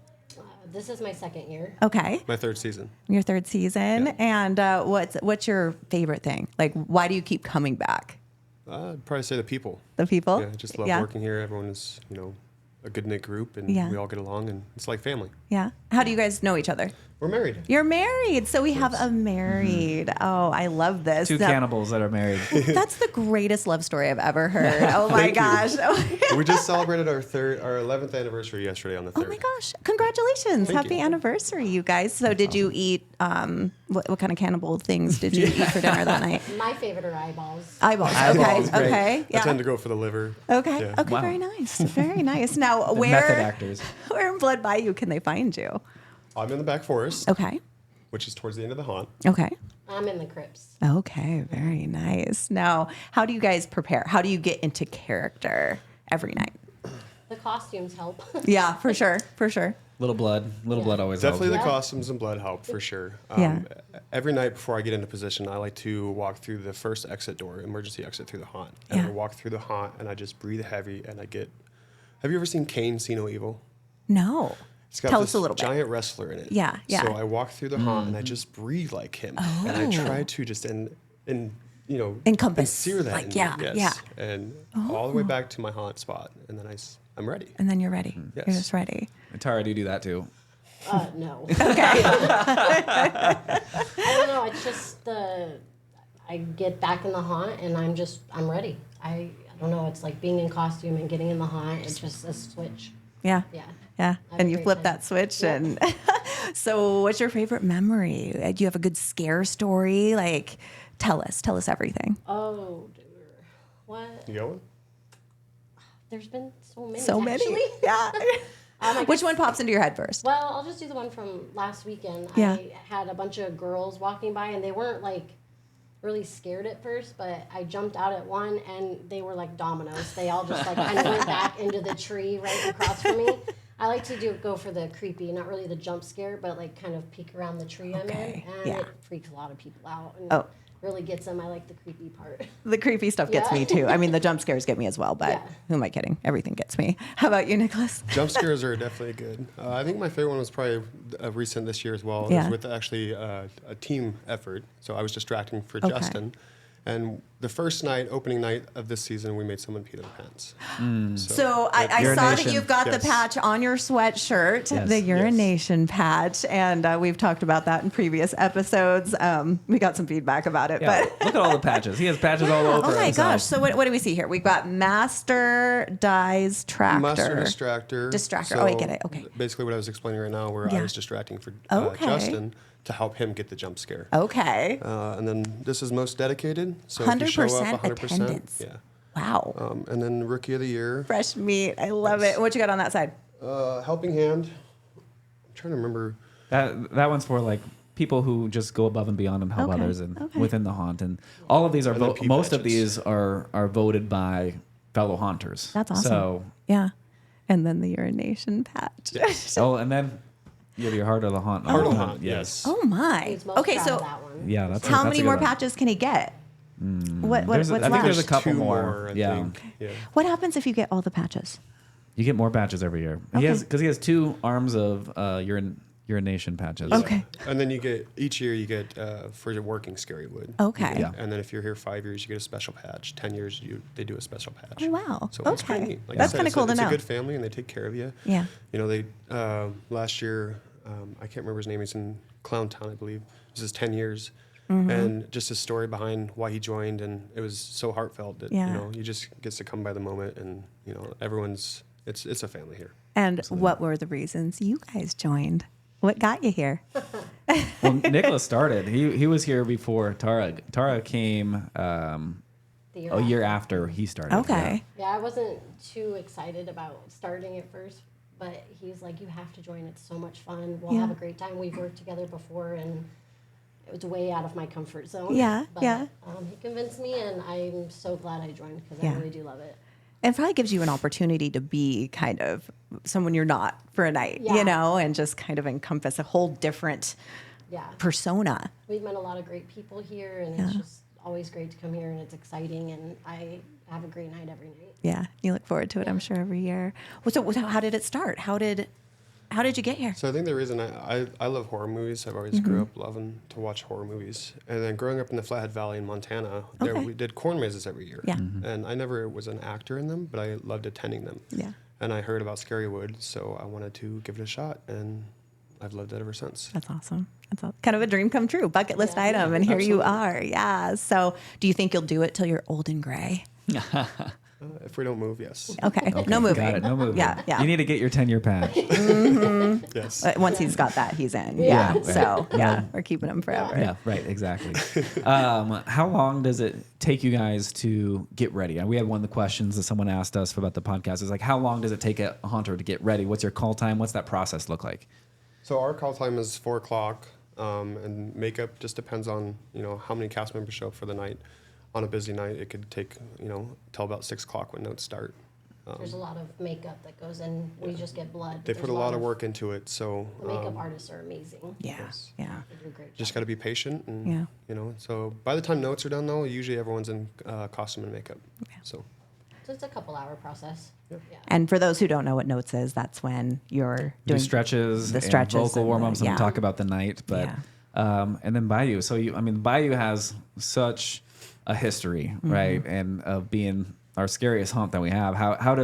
This is my second year. Okay. My third season. Your third season. Yeah. And what's your favorite thing? Like, why do you keep coming back? I'd probably say the people. The people? Yeah, I just love working here. Everyone is, a good knit group, and we all get along, and it's like family. Yeah. How do you guys know each other? We're married. You're married. So we have a married. Oh, I love this. Two cannibals that are married. That's the greatest love story I've ever heard. Oh my gosh. We just celebrated our 11th anniversary yesterday on the 3rd. Oh my gosh. Congratulations. Happy anniversary, you guys. So did you eat, what kind of cannibal things did you eat for dinner that night? My favorite are eyeballs. Eyeballs. Eyeballs, Okay. great. Okay. I Yeah. tend to go for the liver. Okay. Yeah. Okay. Wow. Very nice. Very nice. Now, Method where actors. where in Blood Bayou can they find you? I'm in the back forest, Okay. which is towards the end of the haunt. Okay. I'm in the crypts. Okay. Very nice. Now, how do you guys prepare? How do you get into character every night? The costumes help. Yeah, for sure. For sure. Little blood always Definitely helps. the costumes and blood help for sure. Yeah. Every night before I get into position, I like to walk through the first exit door, emergency exit through the haunt. And Yeah. I walk through the haunt, and I just breathe heavy, and I get. Have you ever seen Kane, See No Evil? No. It's got Tell this us a little bit. giant wrestler in it. Yeah, yeah. So I walk through the haunt and I just breathe like him. And I try to just and encompass. sear that. Like, in yeah, me, yes. And all the way back to my haunt spot, and then I'm ready. And then you're ready. Yes. You're just ready. And Tara, do you do that too? No. Okay. I don't know. It's just I get back in the haunt and I'm ready. I don't know. It's like being in costume and getting in the haunt. It's just a switch. Yeah. Yeah. Yeah. Have And a you great flip time. that switch. Yep. And so what's your favorite memory? Do you have a good scare story? Like, tell us everything. Oh, dear. What? You going? There's been so many. So many. Actually. Yeah. I Which guess- one pops into your head first? Well, I'll just do the one from last weekend. Yeah. I had a bunch of girls walking by, and they weren't like really scared at first, but I jumped out at one, and they were like dominoes. They all just like kind of went back into the tree right across from me. I like to go for the creepy, not really the jump scare, but like kind of peek around the tree Okay, I'm in, and yeah. it freaks a lot of people out. And Oh. really gets them. I like the creepy part. The creepy stuff gets Yeah. me too. I mean, the jump scares get me as well, but Yeah. who am I kidding? Everything gets me. How about you, Nicholas? Jump scares are definitely good. I think my favorite one was probably recent this year as well. It Yeah. was with actually a team effort. So I was distracting for Okay. Justin. And the first night, opening night of this season, we made someone pee their pants. So I saw that Urination. you've got the Yes. patch on your sweatshirt, Yes. the urination patch, and we've talked about that in previous episodes. We got some feedback about it, Yeah. but Look at all the patches. He has patches all over. oh my himself. gosh! So what do we see here? We've got Master Dies Tractor. Master distractor. Distractor. Oh, I get it. Okay. Basically, what I was explaining right now, where Yeah. I was distracting for Okay. Justin to help him get the jump scare. Okay. And then this is most dedicated. So if you show 100% up 100%. attendance. Yeah. Wow. And then rookie of the year, Fresh meat. I love it. What you got on that side? helping hand. I'm trying to remember. That one's for like people who just go above and beyond and help Okay, others and okay. within the haunt. And all of these are And then pee most of patches. these are voted by fellow haunters. That's awesome. So Yeah. And then the urination patch. and then you have your heart of the haunt. Heart of the Haunt, yes. Oh my. He's most Okay, proud so of that one. Yeah, that's how that's many a good more one. patches can he get? What's I think left? there's a couple Two more. I Yeah. think. Yeah. What happens if you get all the patches? You get more patches every year. Okay. He has 2 arms of urination patches. Okay. And then each year you get for your working Scarywood. Okay. Yeah. And then if you're here 5 years, you get a special patch. 10 years, they do a special patch. Oh, wow. So it's pretty Okay. neat. Like That's I said, kinda cool to it's know. a good family, and they take care of you. Yeah. You know, they last year, I can't remember his name. He's in Clown Town, I believe. This is 10 years. Mm-hmm. And just his story behind why he joined, and it was so heartfelt that Yeah. you know, he just gets to come by the moment, and you know, it's a family here. And what were the reasons you guys joined? What got you here? Well, Nicholas started. He was here before Tara. Tara came The a year after he started. Okay. Yeah, I wasn't too excited about starting at first, but he's like, you have to join. It's so much fun. We'll Yeah. have a great time. We've worked together before, and it was way out of my comfort zone. Yeah, But, yeah. He convinced me, and I'm so glad I joined because Yeah. I really do love it. And probably gives you an opportunity to be kind of someone you're not for a night, Yeah. you know, and just kind of encompass a whole different Yeah. persona. We've met a lot of great people here, and it's just always great to come here, and it's exciting, and I have a great night every night. Yeah. You look forward to it, I'm sure, every year. Well, so how did it start? How did you get here? So I think the reason I love horror movies, I've always grew up loving to watch horror movies. And then growing up in the Flathead Valley in Montana, there Okay. we did corn mazes every year. Yeah. And I never was an actor in them, but I loved attending them. Yeah. And I heard about Scarywood, so I wanted to give it a shot, and I've loved it ever since. That's awesome. That's kind of a dream come true, bucket list Yeah. item, and here you Absolutely. are. Yeah. So, do you think you'll do it till you're old and gray? If we don't move, yes. Okay. No moving. Got it. No moving. Yeah. Yeah. You need to get your 10-year patch. Yes. Once he's got that, he's in. Yeah. Yeah. So, yeah, we're keeping him forever. Yeah, right, exactly. How long does it take you guys to get ready? We had one of the questions that someone asked us about the podcast. Is like, how long does it take a haunter to get ready? What's your call time? What's that process look like? So our call time is 4 o'clock, and makeup just depends on, you know, how many cast members show up for the night. On a busy night, it could take, you know, till about 6 o'clock when notes start. There's a lot of makeup that goes in. We just get blood. They There's put a lot of work into it, so The makeup artists are amazing. Yeah. Yes. Yeah. They do a great just job. got to be patient, and Yeah. you know. So by the time notes are done, though, usually everyone's in costume and makeup. So So it's a couple-hour process. Yeah. And for those who don't know what notes is, that's when you're Do doing stretches, the and stretches vocal and warm ups, the- and yeah. talk about the night. But and then Bayou. So Bayou has such a history, right? And of being our scariest haunt that we have. How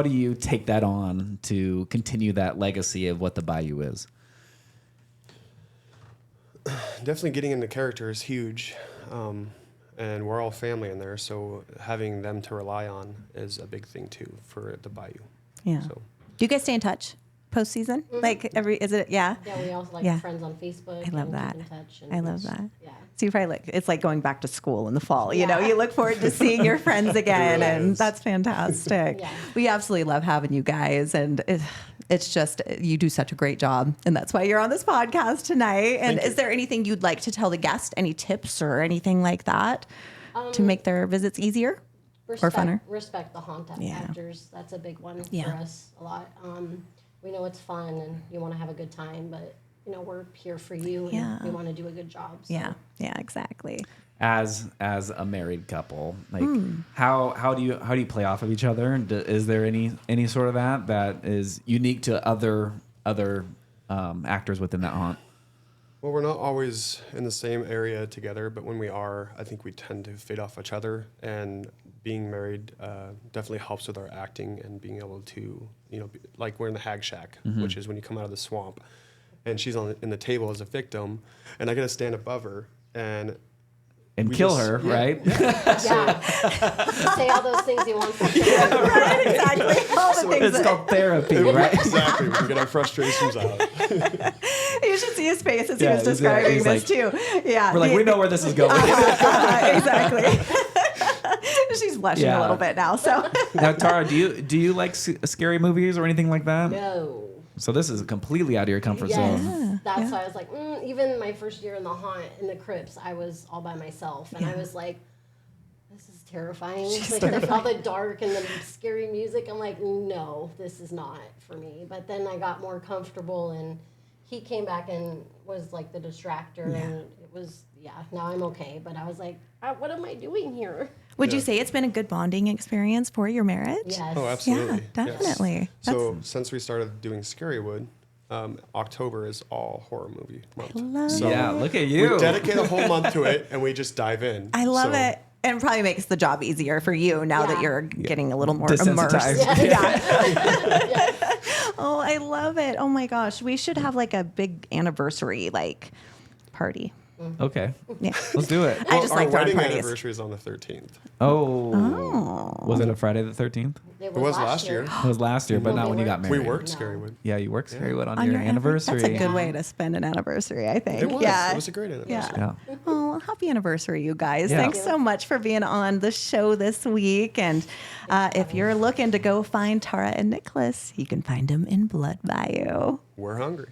do you take that on to continue that legacy of what the Bayou is? Definitely getting into character is huge. And we're all family in there, so having them to rely on is a big thing too for the Bayou. Yeah. So. Do you guys stay in touch postseason? Like yeah? Yeah, we also friends on Facebook. I love and that. Keep in touch I love that. Yeah. So you probably it's like going back to school in the fall. You know, you look forward to seeing your friends again, and that's fantastic. Yeah. We absolutely love having you guys, and it's just you do such a great job, and that's why you're on this podcast tonight. And is there anything you'd like to tell the guest? Any tips or anything like that to make their visits easier or funner? Respect the haunt actors. That's a big one for us a lot. We know it's fun and you want to have a good time, but we're here for you and we want to do a good job. So. Yeah, exactly. As a married couple, like how do you play off of each other? Is there any sort of that is unique to other actors within that haunt? Well, we're not always in the same area together, but when we are, I think we tend to fade off each other. And being married definitely helps with our acting and being able to, like we're in the Hag Shack, which is when you come out of the swamp, and she's in the table as a victim, and I got to stand above her and kill her, right? Yeah. Say all those things you want to say. Right, exactly. All the things. It's called therapy, right? Exactly. We can get our frustrations out. You should see his face as he was describing this too. Yeah, we're like, we know where this is going. Exactly. She's blushing a little bit now. So now, Tara, do you like scary movies or anything like that? No. So this is completely out of your comfort zone. That's why I was like, even my first year in the haunt, in the crypts, I was all by myself. And I was like, this is terrifying. Like all the dark and the scary music. I'm like, no, this is not for me. But then I got more comfortable and he came back and was like the distractor. And it was, now I'm okay. But I was like, what am I doing here? Would you say it's been a good bonding experience for your marriage? Yes. Oh, absolutely. Yeah, definitely. Yes. So since we started doing Scarywood, October is all horror movie month. Yeah, look at you. We dedicate a whole month to it, and we just dive in. I love it. And it probably makes the job easier for you now that you're getting a little more immersed. Yeah. Oh, I love it. Oh my gosh. We should have like a big anniversary party. Okay. Yeah. Let's do it. I just our like throwing wedding parties. anniversary is on the 13th. Oh. Was it a Friday the 13th? It was last year. It was last year, but not when you got married. We worked Scarywood. Yeah, you worked Scarywood on your anniversary. That's a good way to spend an anniversary, I think. It was. Yeah. It was a great anniversary. Yeah. Oh, happy anniversary, you guys. Yeah. Thanks so much for being on the show this week. And if you're looking to go find Tara and Nicholas, you can find them in Blood Bayou. We're hungry.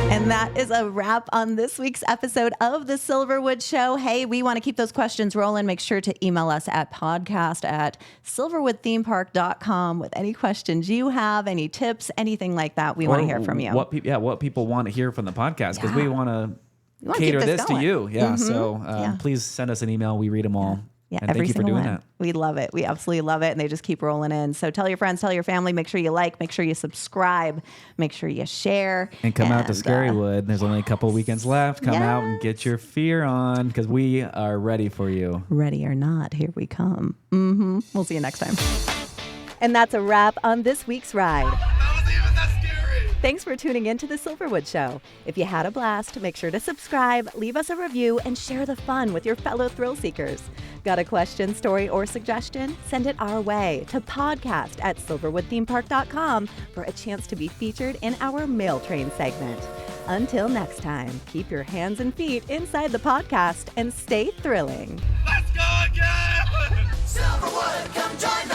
And that is a wrap on this week's episode of The Silverwood Show. Hey, we want to keep those questions rolling. Make sure to email us at podcast@silverwoodthemepark.com with any questions you have, any tips, anything like that. We want to hear from you. What people want to hear from the podcast, because we want to cater keep this to going. you. Yeah. So please send us an email. We read them all. Yeah, and every thank you for single doing one. that. We love it. We absolutely love it. And they just keep rolling in. So tell your friends, tell your family, make sure you like, make sure you subscribe, make sure you share. And come out to Scarywood. There's only a couple weekends left. Come out and get your fear on, because we are ready for you. Ready or not, here we come. We'll see you next time. And that's a wrap on this week's ride. Thanks for tuning in to The Silverwood Show. If you had a blast, make sure to subscribe, leave us a review, and share the fun with your fellow thrill seekers. Got a question, story, or suggestion? Send it our way to podcast@silverwoodthemepark.com for a chance to be featured in our Mail Train segment. Until next time, keep your hands and feet inside the podcast and stay thrilling. Let's go again! Silverwood, come join the